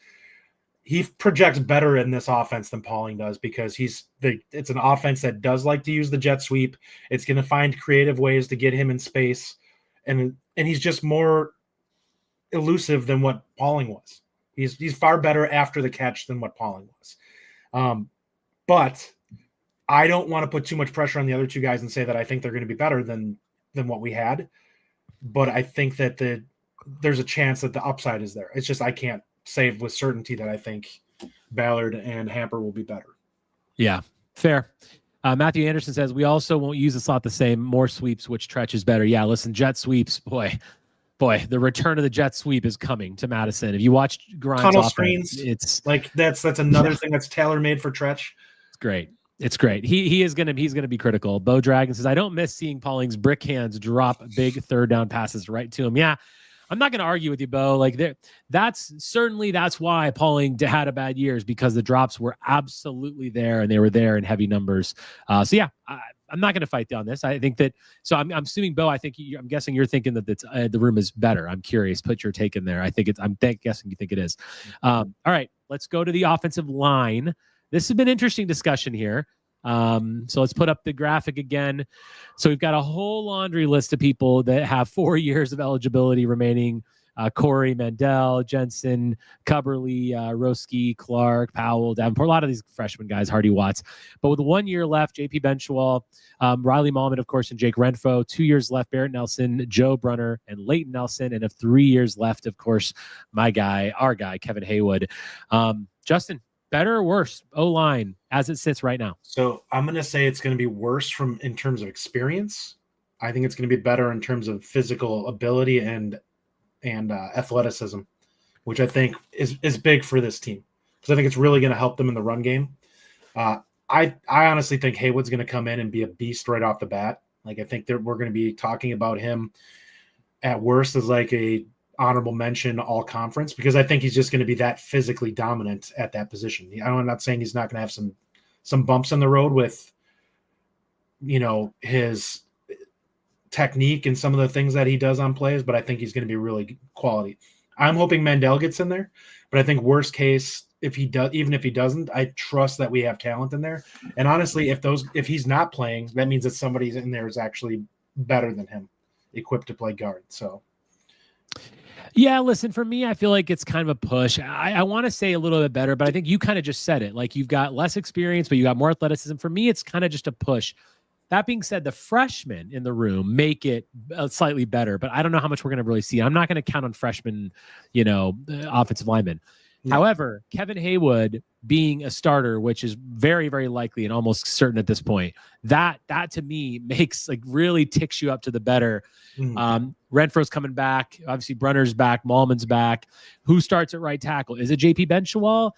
E: He projects better in this offense than Pauling does because it's an offense that does like to use the jet sweep. It's going to find creative ways to get him in space. And he's just more elusive than what Pauling was. He's far better after the catch than what Pauling was. But I don't want to put too much pressure on the other two guys and say that I think they're going to be better than what we had. But I think that there's a chance that the upside is there. It's just I can't say with certainty that I think Ballard and Hamper will be better.
A: Yeah, fair. Matthew Anderson says, we also won't use the slot the same. More sweeps, which Tretch is better. Yeah, listen, jet sweeps, boy, the return of the jet sweep is coming to Madison. If you watch Grind's
E: tunnel
A: offense,
E: screens,
A: it's
E: like that's another thing that's tailor-made for Tretch.
A: It's great. It's great. He's gonna be critical. Bo Dragon says, I don't miss seeing Pauling's brick hands drop big third down passes right to him. Yeah, I'm not going to argue with you, Bo. Like that's why Pauling had a bad year, is because the drops were absolutely there and they were there in heavy numbers. So yeah, I'm not going to fight on this. I think that. So I'm assuming, Bo. I'm guessing you're thinking that the room is better. I'm curious. Put your take in there. I'm guessing you think it is. All right, let's go to the offensive line. This has been an interesting discussion here. So let's put up the graphic again. So we've got a whole laundry list of people that have 4 years of eligibility remaining. Corey, Mandel, Jensen, Cubberly, Roski, Clark, Powell, Davenport, a lot of these freshman guys, Hardy Watts. But with 1 year left, JP Benchwall, Riley Mallman, of course, and Jake Renfro. 2 years left, Barrett Nelson, Joe Brunner, and Leighton Nelson. And of 3 years left, of course, our guy, Kevin Haywood. Justin, better or worse O-line as it sits right now?
E: So I'm going to say it's going to be worse in terms of experience. I think it's going to be better in terms of physical ability and athleticism, which I think is big for this team, because I think it's really going to help them in the run game. I honestly think Haywood's going to come in and be a beast right off the bat. Like, I think that we're going to be talking about him at worst as like a honorable mention all conference, because I think he's just going to be that physically dominant at that position. I'm not saying he's not going to have some bumps in the road with, his technique and some of the things that he does on plays, but I think he's going to be really quality. I'm hoping Mandel gets in there, but I think worst case, even if he doesn't, I trust that we have talent in there. And honestly, if he's not playing, that means that somebody in there is actually better than him, equipped to play guard. So
A: yeah, listen, for me, I feel like it's kind of a push. I want to say a little bit better, but I think you kind of just said it. Like, you've got less experience, but you got more athleticism. For me, it's kind of just a push. That being said, the freshmen in the room make it slightly better, but I don't know how much we're going to really see. I'm not going to count on freshmen, offensive linemen. Yeah. However, Kevin Haywood being a starter, which is very, very likely and almost certain at this point, that to me makes, like, really ticks you up to the better. Renfro's coming back. Obviously, Brunner's back. Mallman's back. Who starts at right tackle? Is it JP Benchwall?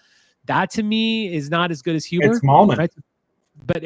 A: That to me is not as good as Huber.
E: It's Mallman.
A: Right? But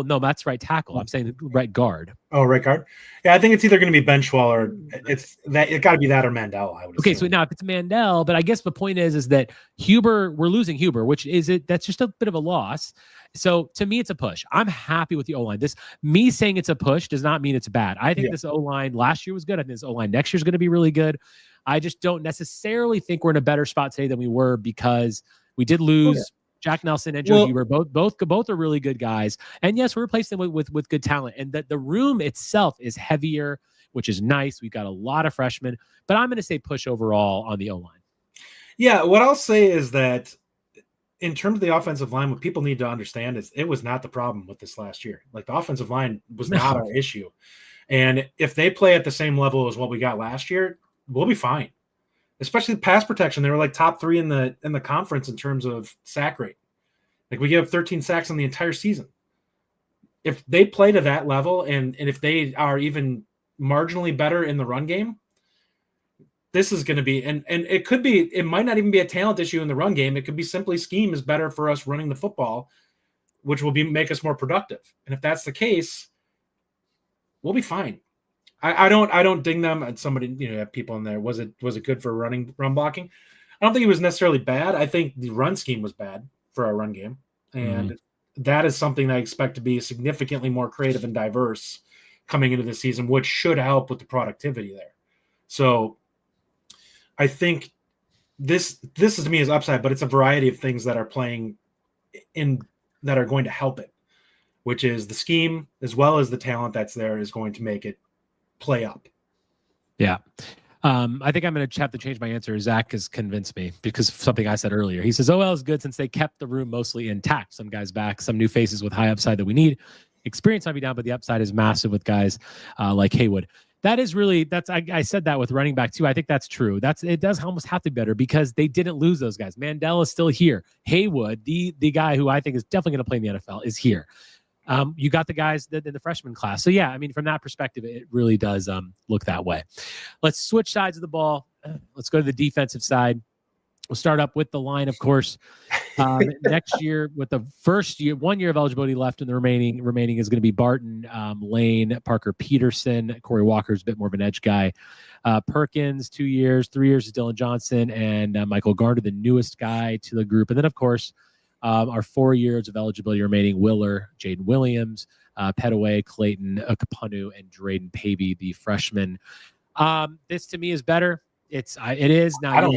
A: no, that's right tackle. I'm saying right guard.
E: Oh, right guard. Yeah, I think it's either going to be Benchwall or it got to be that or Mandel, I would assume.
A: Okay, so now if it's Mandel, but I guess the point is that we're losing Huber, that's just a bit of a loss. So to me, it's a push. I'm happy with the O-line. Me saying it's a push does not mean it's bad. I think this O-line last year was good. I think this O-line next year is going to be really good. I just don't necessarily think we're in a better spot today than we were, because we did lose Jack Nelson and Joe Huber. Both are really good guys. And yes, we replaced them with good talent. And the room itself is heavier, which is nice. We've got a lot of freshmen, but I'm going to say push overall on the O-line.
E: Yeah, what I'll say is that in terms of the offensive line, what people need to understand is it was not the problem with this last year. Like, the offensive line was not our issue. And if they play at the same level as what we got last year, we'll be fine. Especially pass protection. They were like top 3 in the conference in terms of sack rate. Like, we gave up 13 sacks on the entire season. If they play to that level and if they are even marginally better in the run game, this is going to be, and it might not even be a talent issue in the run game. It could be simply scheme is better for us running the football, which will make us more productive. And if that's the case, we'll be fine. I don't ding them. And somebody, have people in there. Was it good for run blocking? I don't think it was necessarily bad. I think the run scheme was bad for our run game. And that is something that I expect to be significantly more creative and diverse coming into the season, which should help with the productivity there. So I think this is to me is upside, but it's a variety of things that are playing in that are going to help it, which is the scheme as well as the talent that's there is going to make it play up.
A: Yeah. I think I'm going to have to change my answer. Zach has convinced me because of something I said earlier. He says OL is good since they kept the room mostly intact. Some guys back, some new faces with high upside that we need. Experience might be down, but the upside is massive with guys like Haywood. That is really, I said that with running back too. I think that's true. It does almost have to be better because they didn't lose those guys. Mandela is still here. Haywood, the guy who I think is definitely going to play in the NFL, is here. You got the guys in the freshman class. So yeah, I mean, from that perspective, it really does look that way. Let's switch sides of the ball. Let's go to the defensive side. We'll start up with the line, of course. Next year, with the first year, 1 year of eligibility left, and the remaining is going to be Barton, Lane, Parker, Petersen. Corey Walker's a bit more of an edge guy. Perkins, 2 years. 3 years is Dylan Johnson, and Michael Garner, the newest guy to the group. And then, of course, our 4 years of eligibility remaining: Willer, Jayden Williams, Petaway, Clayton, Kapanu, and Braedyn Pavey, the freshman. This to me is better. It is now.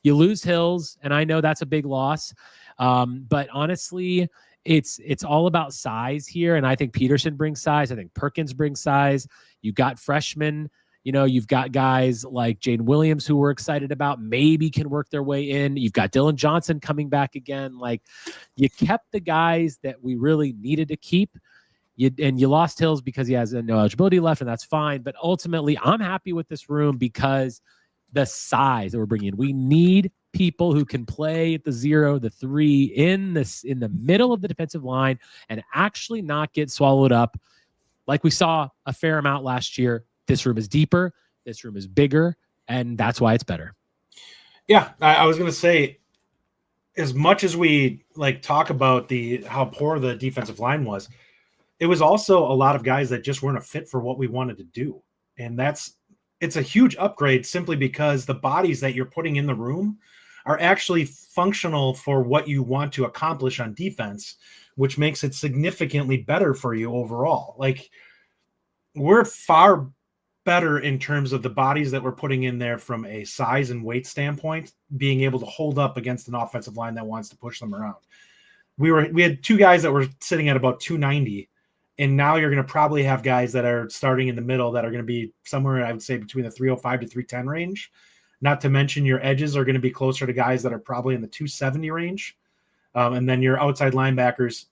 A: You lose Hills, and I know that's a big loss. But honestly, it's all about size here, and I think Petersen brings size. I think Perkins brings size. You got freshmen. You've got guys like Jayden Williams who we're excited about, maybe can work their way in. You've got Dylan Johnson coming back again. Like, you kept the guys that we really needed to keep. You lost Hills because he has no eligibility left, and that's fine. But ultimately, I'm happy with this room because the size that we're bringing in. We need people who can play at the 0, the 3 in the middle of the defensive line and actually not get swallowed up like we saw a fair amount last year. This room is deeper. This room is bigger, and that's why it's better.
E: Yeah, I was going to say, as much as we talk about how poor the defensive line was, it was also a lot of guys that just weren't a fit for what we wanted to do. And it's a huge upgrade simply because the bodies that you're putting in the room are actually functional for what you want to accomplish on defense, which makes it significantly better for you overall. We're far better in terms of the bodies that we're putting in there from a size and weight standpoint, being able to hold up against an offensive line that wants to push them around. We had 2 guys that were sitting at about 290, and now you're going to probably have guys that are starting in the middle that are going to be somewhere, I would say, between the 305 to 310 range. Not to mention your edges are going to be closer to guys that are probably in the 270 range. And then your outside linebackers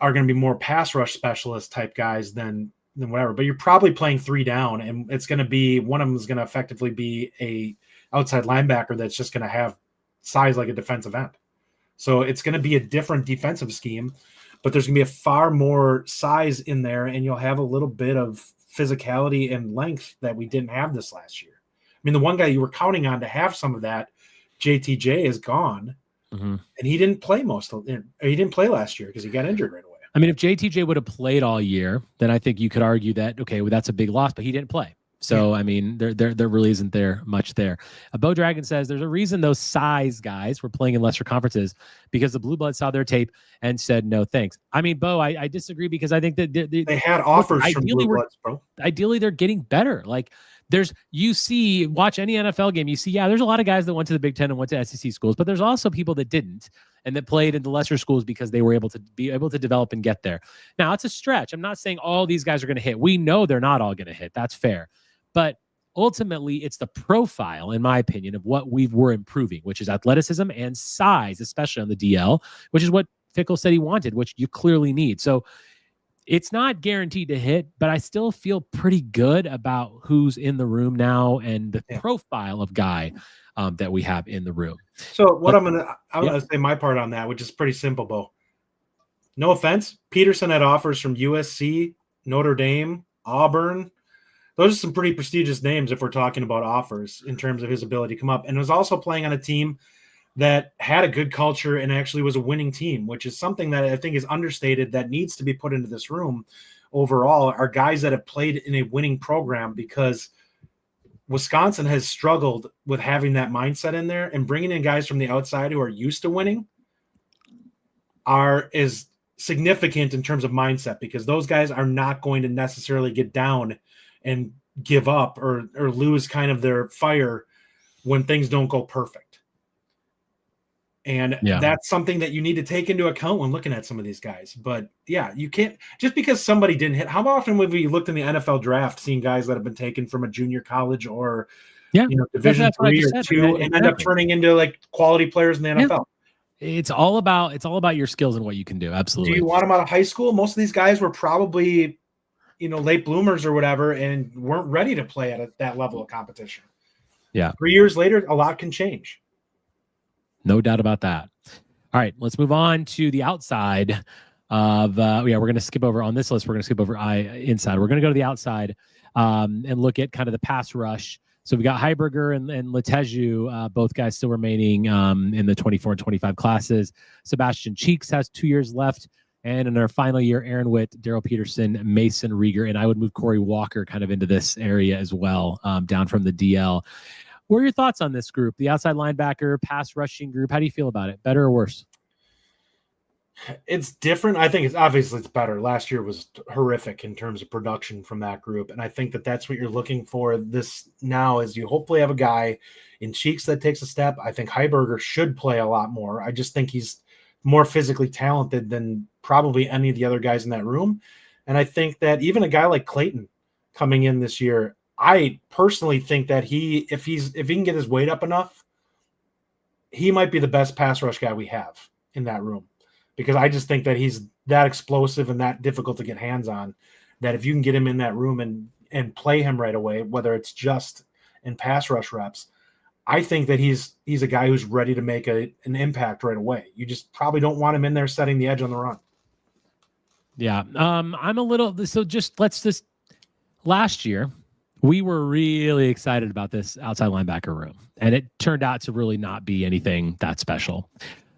E: are going to be more pass rush specialist type guys than whatever. But you're probably playing 3 down, and it's going to be one of them is going to effectively be a outside linebacker that's just going to have size like a defensive end. So it's going to be a different defensive scheme, but there's going to be a far more size in there, and you'll have a little bit of physicality and length that we didn't have this last year. I mean, the one guy you were counting on to have some of that, JTJ, is gone, and he didn't play he didn't play last year because he got injured right away.
A: I mean, if JTJ would have played all year, then I think you could argue that, okay, well, that's a big loss, but he didn't play. So, I mean, there really isn't there much there. Bo Dragon says there's a reason those size guys were playing in lesser conferences because the Blue Bloods saw their tape and said, no, thanks. I mean, Bo, I disagree because I think that
E: they had offers from Blue Bloods, bro.
A: Ideally, they're getting better. Watch any NFL game, you see, there's a lot of guys that went to the Big Ten and went to SEC schools, but there's also people that didn't and that played in the lesser schools because they were able to develop and get there. Now, it's a stretch. I'm not saying all these guys are going to hit. We know they're not all going to hit. That's fair. But ultimately, it's the profile, in my opinion, of what we're improving, which is athleticism and size, especially on the DL, which is what Fickell said he wanted, which you clearly need. So it's not guaranteed to hit, but I still feel pretty good about who's in the room now and the profile of guy that we have in the room.
E: So I'm gonna say my part on that, which is pretty simple, Bo. No offense, Petersen had offers from USC, Notre Dame, Auburn. Those are some pretty prestigious names if we're talking about offers in terms of his ability to come up, and was also playing on a team that had a good culture and actually was a winning team, which is something that I think is understated that needs to be put into this room overall, are guys that have played in a winning program, because Wisconsin has struggled with having that mindset in there, and bringing in guys from the outside who are used to winning is significant in terms of mindset, because those guys are not going to necessarily get down and give up or lose kind of their fire when things don't go perfect. And that's something that you need to take into account when looking at some of these guys. But yeah, you can't just because somebody didn't hit. How often have we looked in the NFL draft, seeing guys that have been taken from a junior college or Division III or II and end up turning into like quality players in the NFL?
A: It's all about your skills and what you can do. Absolutely.
E: Do you want them out of high school? Most of these guys were probably, late bloomers or whatever, and weren't ready to play at that level of competition.
A: Yeah.
E: 3 years later, a lot can change.
A: No doubt about that. All right, let's move on to the outside of, we're going to skip over on this list. We're going to skip over inside. We're going to go to the outside and look at kind of the pass rush. So we got Heiberger and Leteju, both guys still remaining in the 24 and 25 classes. Sebastian Cheeks has 2 years left. And in our final year, Aaron Witt, Daryl Petersen, Mason Rieger, and I would move Corey Walker kind of into this area as well, down from the DL. What are your thoughts on this group, the outside linebacker, pass rushing group? How do you feel about it? Better or worse?
E: It's different. I think it's better. Last year was horrific in terms of production from that group. And I think that's what you're looking for this now is you hopefully have a guy in Cheeks that takes a step. I think Heiberger should play a lot more. I just think he's more physically talented than probably any of the other guys in that room. And I think that even a guy like Clayton coming in this year, I personally think that if he can get his weight up enough, he might be the best pass rush guy we have in that room. Because I just think that he's that explosive and that difficult to get hands on, that if you can get him in that room and play him right away, whether it's just in pass rush reps, I think that he's a guy who's ready to make an impact right away. You just probably don't want him in there setting the edge on the run.
A: Yeah. I'm a little, last year, we were really excited about this outside linebacker room, and it turned out to really not be anything that special.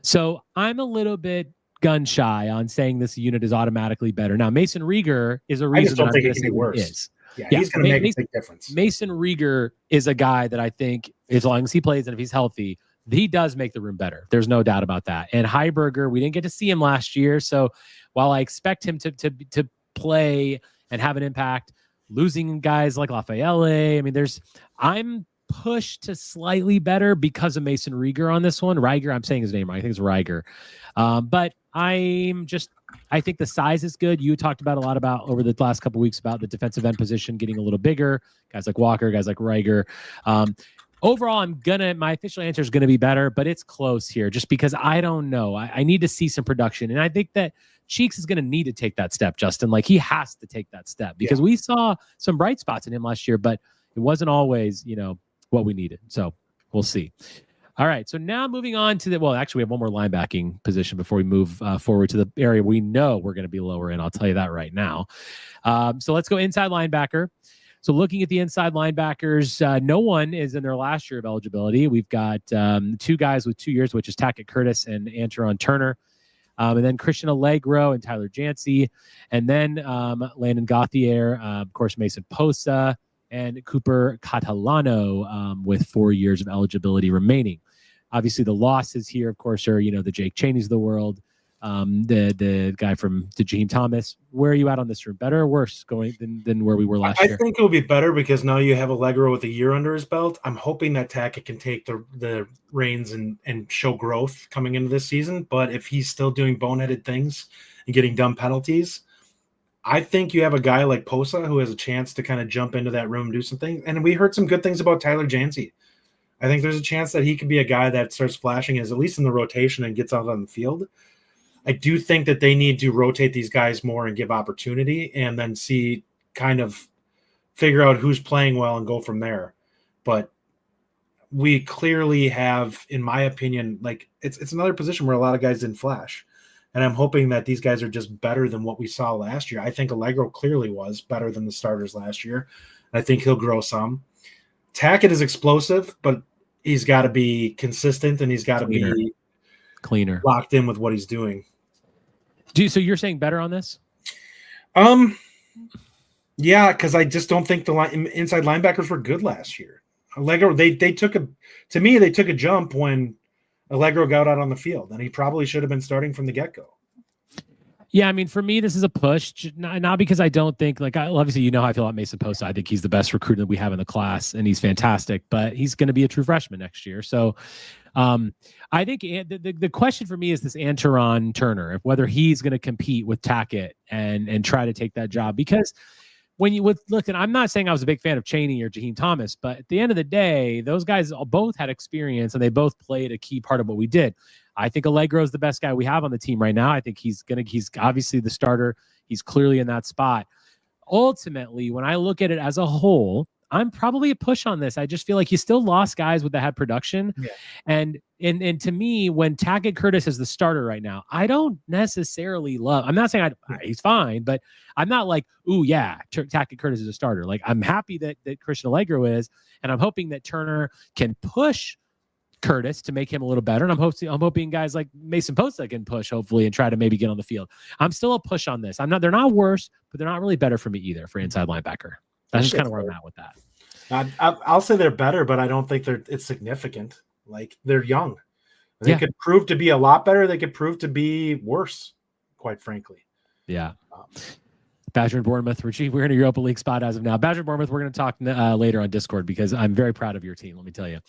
A: So I'm a little bit gun shy on saying this unit is automatically better. Now, Mason Rieger is a reason.
E: I just don't think it can be worse. Yeah, he's going to make a big difference.
A: Mason Rieger is a guy that I think, as long as he plays and if he's healthy, he does make the room better. There's no doubt about that. And Heiberger, we didn't get to see him last year, so while I expect him to play and have an impact, losing guys like Lafaele, I mean, I'm pushed to slightly better because of Mason Rieger on this one. Rieger, I'm saying his name right. I think it's Rieger. But I think the size is good. You talked about a lot about over the last couple of weeks about the defensive end position getting a little bigger. Guys like Walker, guys like Rieger. Overall, my official answer is going to be better, but it's close here just because I don't know. I need to see some production. And I think that Cheeks is going to need to take that step, Justin. Like, he has to take that step because we saw some bright spots in him last year, but it wasn't always, what we needed. So we'll see. All right. So now moving on to actually we have one more linebacking position before we move forward to the area we know we're going to be lower in. I'll tell you that right now. So let's go inside linebacker. So looking at the inside linebackers, no one is in their last year of eligibility. We've got two guys with 2 years, which is Tackett Curtis and Antarron Turner. And then Christian Allegro and Tyler Jancy. And then Landon Gauthier, of course, Mason Posa, and Cooper Catalano with 4 years of eligibility remaining. Obviously, the losses here, of course, are, the Jake Chaney's of the world, the guy from Jaheim Thomas. Where are you at on this room? Better or worse going than where we were last year?
E: I think it will be better because now you have Allegro with a year under his belt. I'm hoping that Tackett can take the reins and show growth coming into this season. But if he's still doing boneheaded things and getting dumb penalties, I think you have a guy like Posa who has a chance to kind of jump into that room and do some things. And we heard some good things about Tyler Jancy. I think there's a chance that he could be a guy that starts flashing as at least in the rotation and gets out on the field. I do think that they need to rotate these guys more and give opportunity and then figure out who's playing well and go from there. But we clearly have, in my opinion, like it's another position where a lot of guys didn't flash. And I'm hoping that these guys are just better than what we saw last year. I think Allegro clearly was better than the starters last year. I think he'll grow some. Tackett is explosive, but he's got to be consistent and he's got to be
A: cleaner,
E: locked in with what he's doing.
A: So you're saying better on this?
E: Yeah, because I just don't think the inside linebackers were good last year. Allegro, they took a jump when Allegro got out on the field, and he probably should have been starting from the get-go.
A: Yeah, I mean, for me, this is a push, not because I don't think, like, obviously, you know how I feel about Mason Posta. I think he's the best recruit that we have in the class, and he's fantastic, but he's going to be a true freshman next year. So I think the question for me is this Antarron Turner, if whether he's going to compete with Tackett and try to take that job. Because when you look, and I'm not saying I was a big fan of Chaney or Jaheim Thomas, but at the end of the day, those guys both had experience and they both played a key part of what we did. I think Allegro is the best guy we have on the team right now. I think he's obviously the starter. He's clearly in that spot. Ultimately, when I look at it as a whole, I'm probably a push on this. I just feel like you still lost guys that had production. Yeah. And to me, when Tackett Curtis is the starter right now, I don't necessarily love, I'm not saying he's fine, but I'm not like, ooh, yeah, Tackett Curtis is a starter. Like, I'm happy that Christian Allegro is, and I'm hoping that Turner can push Curtis to make him a little better. And I'm hoping guys like Mason Posta can push, hopefully, and try to maybe get on the field. I'm still a push on this. They're not worse, but they're not really better for me either for inside linebacker. That's just kind of where I'm at with that.
E: I'll say they're better, but I don't think it's significant. Like, they're young. They could prove to be a lot better. They could prove to be worse, quite frankly.
A: Yeah. Badger and Bournemouth, Rajeev, we're in a Europa League spot as of now. Badger and Bournemouth, we're going to talk later on Discord because I'm very proud of your team, let me tell you.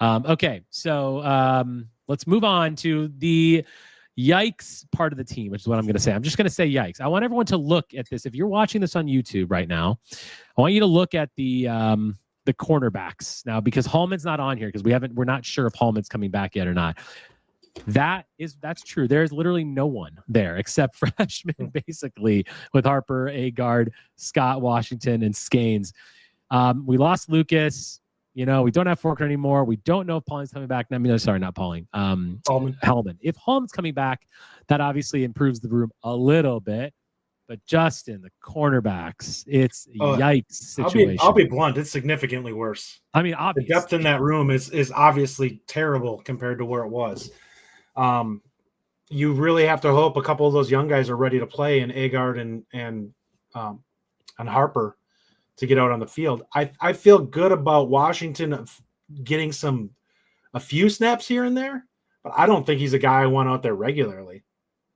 A: Okay, so let's move on to the yikes part of the team, which is what I'm going to say. I'm just going to say yikes. I want everyone to look at this. If you're watching this on YouTube right now, I want you to look at the cornerbacks now, because Hallman's not on here because we're not sure if Hallman's coming back yet or not. That's true. There's literally no one there except freshmen, basically, with Harper, Agard, Scott, Washington, and Scanes. We lost Lucas. We don't have Forker anymore. We don't know if Pauling's coming back. Not Pauling. Hellman. If Hallman's coming back, that obviously improves the room a little bit. But Justin, the cornerbacks, it's yikes situation.
E: I'll be blunt. It's significantly worse.
A: I mean, obviously.
E: The depth in that room is obviously terrible compared to where it was. You really have to hope a couple of those young guys are ready to play, and Agard and Harper to get out on the field. I feel good about Washington getting a few snaps here and there, but I don't think he's a guy I want out there regularly.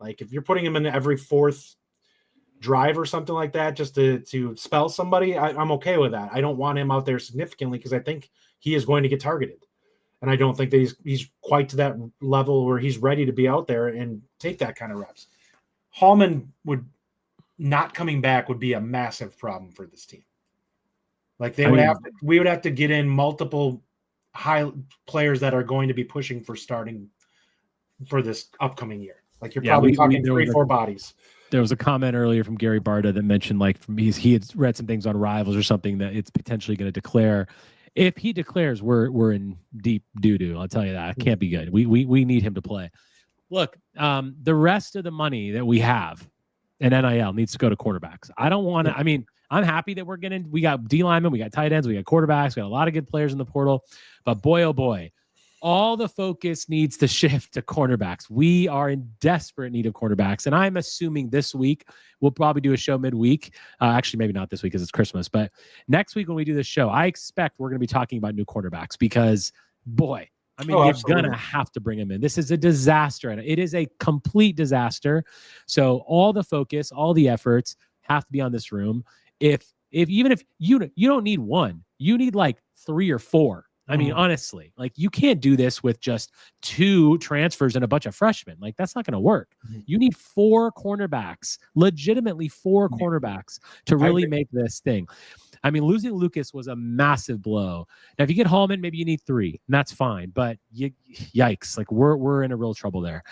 E: Like, if you're putting him in every fourth drive or something like that just to spell somebody, I'm okay with that. I don't want him out there significantly because I think he is going to get targeted. And I don't think that he's quite to that level where he's ready to be out there and take that kind of reps. Hallman not coming back would be a massive problem for this team. Like, we would have to get in multiple high players that are going to be pushing for starting for this upcoming year. Like, you're probably talking 3-4 bodies.
A: There was a comment earlier from Gary Barta that mentioned, like, he had read some things on Rivals or something that it's potentially going to declare. If he declares, we're in deep doo-doo. I'll tell you that. It can't be good. We need him to play. Look, the rest of the money that we have in NIL needs to go to quarterbacks. I don't want to. I mean, I'm happy that we got D linemen, we got tight ends, we got quarterbacks, we got a lot of good players in the portal. But boy, oh boy, all the focus needs to shift to cornerbacks. We are in desperate need of cornerbacks. And I'm assuming this week we'll probably do a show midweek. Actually, maybe not this week because it's Christmas. But next week when we do this show, I expect we're going to be talking about new cornerbacks because, boy, I mean, you're going to have to bring them in. This is a disaster. And it is a complete disaster. So all the focus, all the efforts have to be on this room. Even if you don't need one, you need like 3 or 4. I mean, honestly, like, you can't do this with just 2 transfers and a bunch of freshmen. Like, that's not going to work. You need 4 cornerbacks, legitimately 4 cornerbacks to really make this thing. I mean, losing Lucas was a massive blow. Now, if you get Hallman, maybe you need 3, and that's fine. But yikes, like, we're in a real trouble there.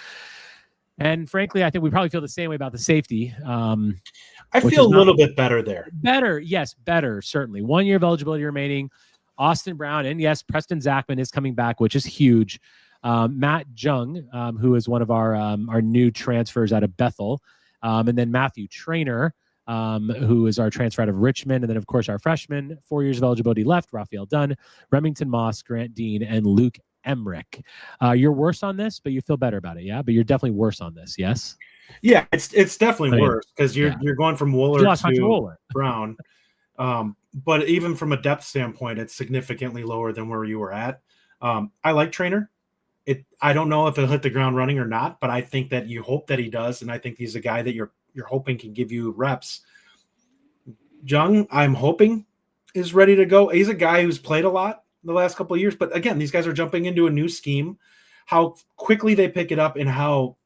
A: And frankly, I think we probably feel the same way about the safety.
E: I feel a little bit better there.
A: Better, yes, better, certainly. 1 year of eligibility remaining. Austin Brown, and yes, Preston Zachman is coming back, which is huge. Matt Jung, who is one of our new transfers out of Bethel, and then Matthew Traynor, who is our transfer out of Richmond, and then of course our freshman, 4 years of eligibility left: Raphael Dunn, Remington Moss, Grant Dean, and Luke Emmerich. You're worse on this, but you feel better about it, yeah? But you're definitely worse on this, yes?
E: Yeah, it's definitely worse because you're going from Wooler to Brown. But even from a depth standpoint, it's significantly lower than where you were at. I like Traynor. I don't know if he'll hit the ground running or not, but I think that you hope that he does, and I think he's a guy that you're hoping can give you reps. Jung, I'm hoping, is ready to go. He's a guy who's played a lot the last couple of years, but again, these guys are jumping into a new scheme. How quickly they pick it up and how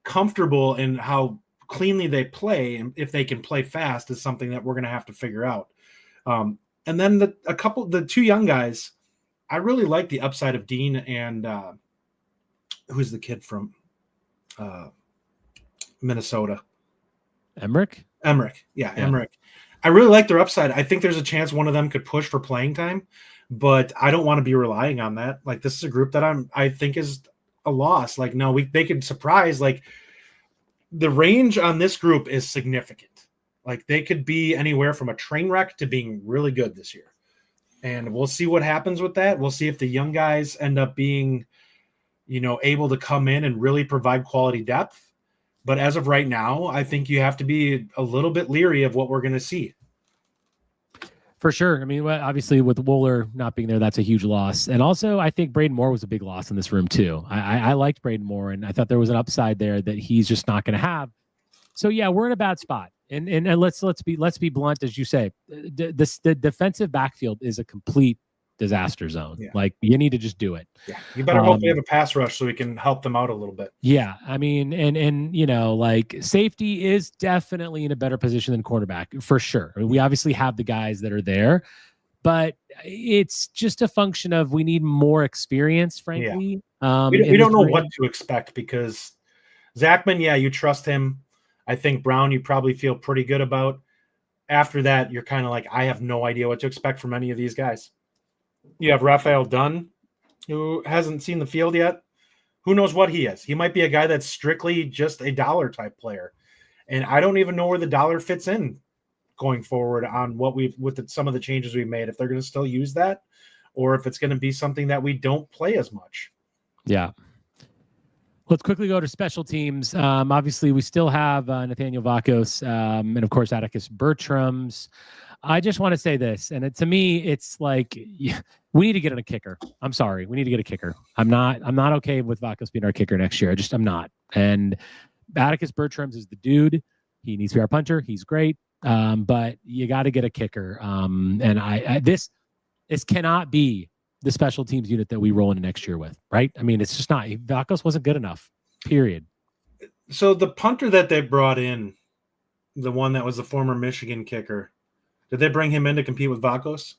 E: comfortable and how cleanly they play, and if they can play fast, is something that we're going to have to figure out. And then the two young guys, I really like the upside of Dean and who's the kid from Minnesota?
A: Emmerich.
E: Yeah, Emmerich. I really like their upside. I think there's a chance one of them could push for playing time, but I don't want to be relying on that. Like, this is a group that I think is a loss. Like, no, they could surprise. Like, the range on this group is significant. Like, they could be anywhere from a train wreck to being really good this year. And we'll see what happens with that. We'll see if the young guys end up being, able to come in and really provide quality depth. But as of right now, I think you have to be a little bit leery of what we're going to see.
A: For sure. I mean, obviously with Wooler not being there, that's a huge loss. And also, I think Braedyn Moore was a big loss in this room too. I liked Braedyn Moore, and I thought there was an upside there that he's just not going to have. So yeah, we're in a bad spot. And let's be blunt, as you say. The defensive backfield is a complete disaster zone. Yeah. Like, you need to just do it.
E: Yeah, you better hope we have a pass rush so we can help them out a little bit.
A: Yeah, I mean, and like, safety is definitely in a better position than cornerback for sure. I mean, we obviously have the guys that are there, but it's just a function of we need more experience, frankly.
E: Yeah. We don't know what to expect, because Zachman, you trust him. I think Brown, you probably feel pretty good about. After that, you're kind of like, I have no idea what to expect from any of these guys. You have Rafael Dunn, who hasn't seen the field yet. Who knows what he is? He might be a guy that's strictly just a dollar type player. And I don't even know where the dollar fits in going forward on some of the changes we've made, if they're going to still use that, or if it's going to be something that we don't play as much.
A: Yeah. Let's quickly go to special teams. Obviously, we still have Nathaniel Vakos and, of course, Atticus Bertrams. I just want to say this, and to me, it's like, we need to get a kicker. I'm sorry, we need to get a kicker. I'm not okay with Vakos being our kicker next year. I'm not. And Atticus Bertrams is the dude. He needs to be our punter. He's great, but you got to get a kicker. And this cannot be the special teams unit that we roll into next year with, right? I mean, it's just not. Vakos wasn't good enough, period.
E: So the punter that they brought in, the one that was the former Michigan kicker, did they bring him in to compete with Vakos?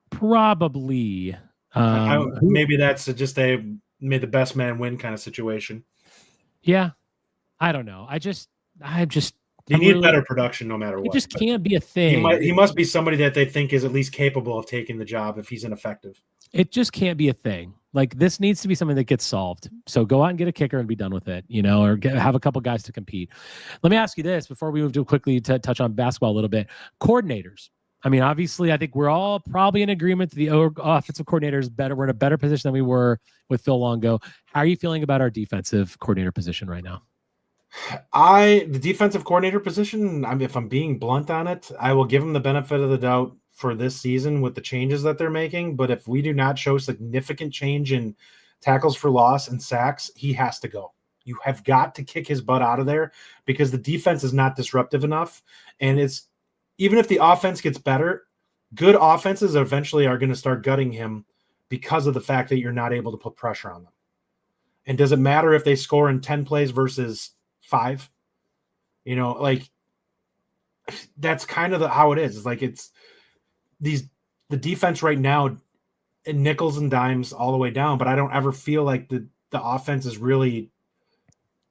A: Probably.
E: Maybe that's just a made the best man win kind of situation.
A: Yeah. I don't know.
E: You need better production no matter what.
A: It just can't be a thing.
E: He must be somebody that they think is at least capable of taking the job if he's ineffective.
A: It just can't be a thing. Like, this needs to be something that gets solved. So go out and get a kicker and be done with it, or have a couple guys to compete. Let me ask you this before we move to quickly to touch on basketball a little bit. Coordinators. I mean, obviously, I think we're all probably in agreement that the offensive coordinator is better. We're in a better position than we were with Phil Longo. How are you feeling about our defensive coordinator position right now?
E: The defensive coordinator position, if I'm being blunt on it, I will give him the benefit of the doubt for this season with the changes that they're making. But if we do not show significant change in tackles for loss and sacks, he has to go. You have got to kick his butt out of there, because the defense is not disruptive enough. And even if the offense gets better, good offenses eventually are going to start gutting him because of the fact that you're not able to put pressure on them. And does it matter if they score in 10 plays versus 5? That's kind of how it is. It's like, the defense right now in nickels and dimes all the way down, but I don't ever feel like the offense is really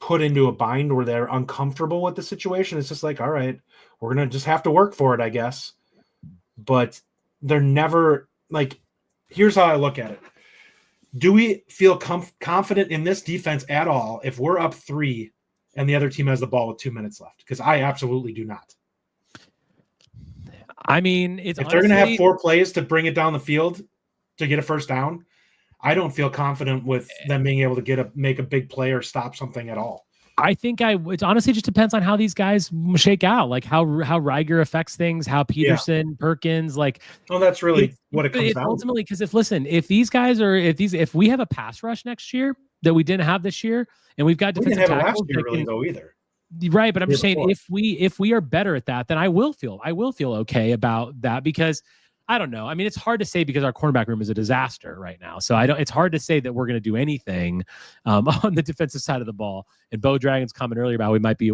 E: put into a bind where they're uncomfortable with the situation. It's just like, all right, we're going to just have to work for it, I guess. But they're never like, here's how I look at it. Do we feel confident in this defense at all if we're up 3 and the other team has the ball with 2 minutes left? Because I absolutely do not.
A: I mean, if
E: they're going to have 4 plays to bring it down the field to get a first down, I don't feel confident with them being able to make a big play or stop something at all.
A: I think it honestly just depends on how these guys shake out, like how Reiger affects things, how Petersen, Perkins, like.
E: Oh, that's really what it comes down to.
A: Ultimately, because if we have a pass rush next year that we didn't have this year, and we've got defensive tackles,
E: last year really though either.
A: Right, but I'm just saying if we are better at that, then I will feel okay about that, because I don't know. I mean, it's hard to say because our cornerback room is a disaster right now. So it's hard to say that we're going to do anything on the defensive side of the ball. And Bo Dragon's comment earlier about we might be,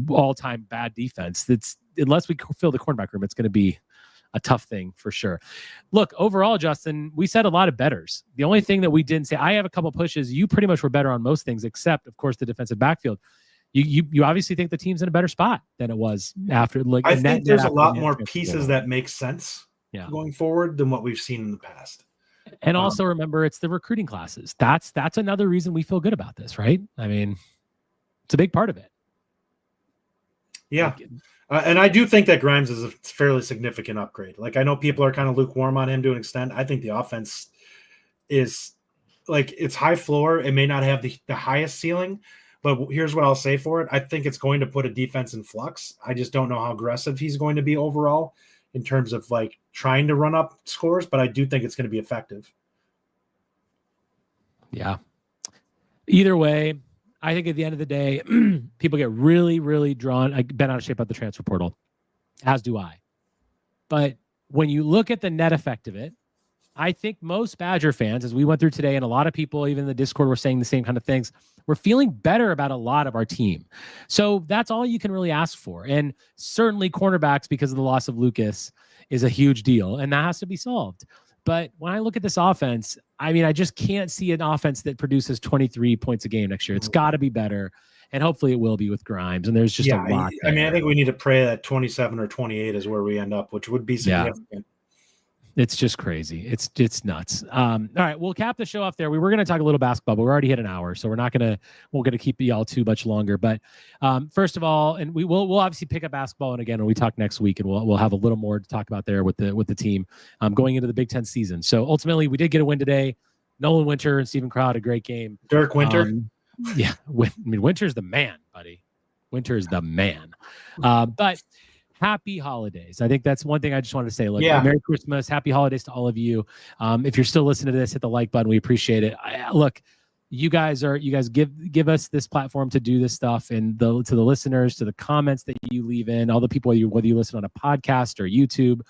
A: all-time bad defense. That's unless we fill the cornerback room, it's going to be a tough thing for sure. Look, overall, Justin, we said a lot of betters. The only thing that we didn't say, I have a couple pushes. You pretty much were better on most things, except of course the defensive backfield. You obviously think the team's in a better spot than it was after.
E: I think there's a lot more pieces that make sense going forward than what we've seen in the past.
A: And also remember, it's the recruiting classes. That's another reason we feel good about this, right? I mean, it's a big part of it.
E: Yeah. And I do think that Grimes is a fairly significant upgrade. Like, I know people are kind of lukewarm on him to an extent. I think the offense is like, it's high floor. It may not have the highest ceiling, but here's what I'll say for it. I think it's going to put a defense in flux. I just don't know how aggressive he's going to be overall in terms of like trying to run up scores, but I do think it's going to be effective.
A: Yeah. Either way, I think at the end of the day, people get really, really drawn. I've been out of shape about the transfer portal, as do I. But when you look at the net effect of it, I think most Badger fans, as we went through today, and a lot of people, even in the Discord, were saying the same kind of things, we're feeling better about a lot of our team. So that's all you can really ask for. And certainly cornerbacks, because of the loss of Lucas, is a huge deal, and that has to be solved. But when I look at this offense, I mean, I just can't see an offense that produces 23 points a game next year. It's got to be better, and hopefully it will be with Grimes. And there's just a lot there.
E: I mean, I think we need to pray that 27 or 28 is where we end up, which would be significant. Yeah.
A: It's just crazy. It's nuts. All right, we'll cap the show off there. We were going to talk a little basketball, but we're already hit an hour, so we're going to keep y'all too much longer. But first of all, and we'll obviously pick up basketball, and again when we talk next week, and we'll have a little more to talk about there with the team going into the Big Ten season. So ultimately, we did get a win today. Nolan Winter and Stephen Crowd, a great game.
E: Dirk Winter,
A: yeah, I mean Winter's the man, buddy. Winter's the man. But happy holidays. I think that's one thing I just wanted to say. Look, Merry Christmas. Happy holidays to all of you. If you're still listening to this, hit the like button. We appreciate it. Look, you guys give us this platform to do this stuff, and to the listeners, to the comments that you leave in, all the people, whether you listen on a podcast or YouTube,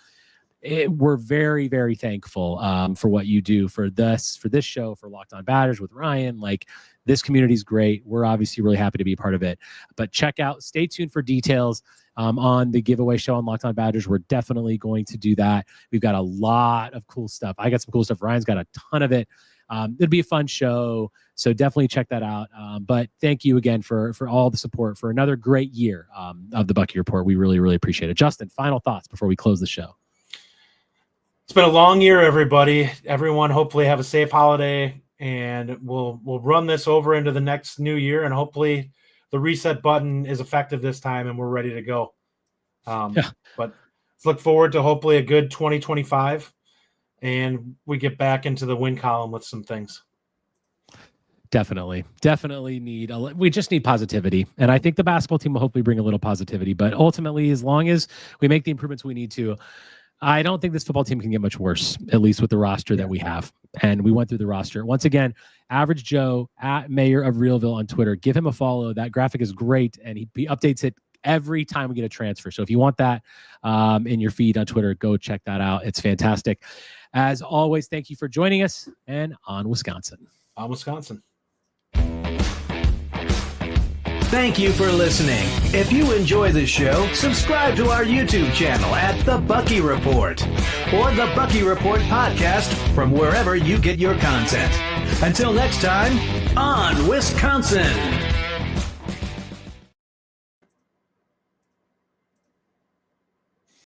A: we're very, very thankful for what you do for this show, for Locked On Badgers with Ryan. Like, this community is great. We're obviously really happy to be a part of it. But stay tuned for details on the giveaway show on Locked On Badgers. We're definitely going to do that. We've got a lot of cool stuff. I got some cool stuff. Ryan's got a ton of it. It'll be a fun show, so definitely check that out. But thank you again for all the support for another great year of the Bucky Report. We really, really appreciate it. Justin, final thoughts before we close the show.
E: It's been a long year, everybody. Everyone, hopefully have a safe holiday, and we'll run this over into the next new year, and hopefully the reset button is effective this time and we're ready to go. But let's look forward to hopefully a good 2025, and we get back into the win column with some things.
A: Definitely we just need positivity. And I think the basketball team will hopefully bring a little positivity, but ultimately, as long as we make the improvements we need to, I don't think this football team can get much worse, at least with the roster that we have. And we went through the roster. Once again, Average Joe at Mayor of Realville on Twitter. Give him a follow. That graphic is great, and he updates it every time we get a transfer. So if you want that in your feed on Twitter, go check that out. It's fantastic. As always, thank you for joining us, and on Wisconsin.
E: On Wisconsin.
B: Thank you for listening. If you enjoy this show, subscribe to our YouTube channel at The Bucky Report or The Bucky Report Podcast from wherever you get your content. Until next time, on Wisconsin.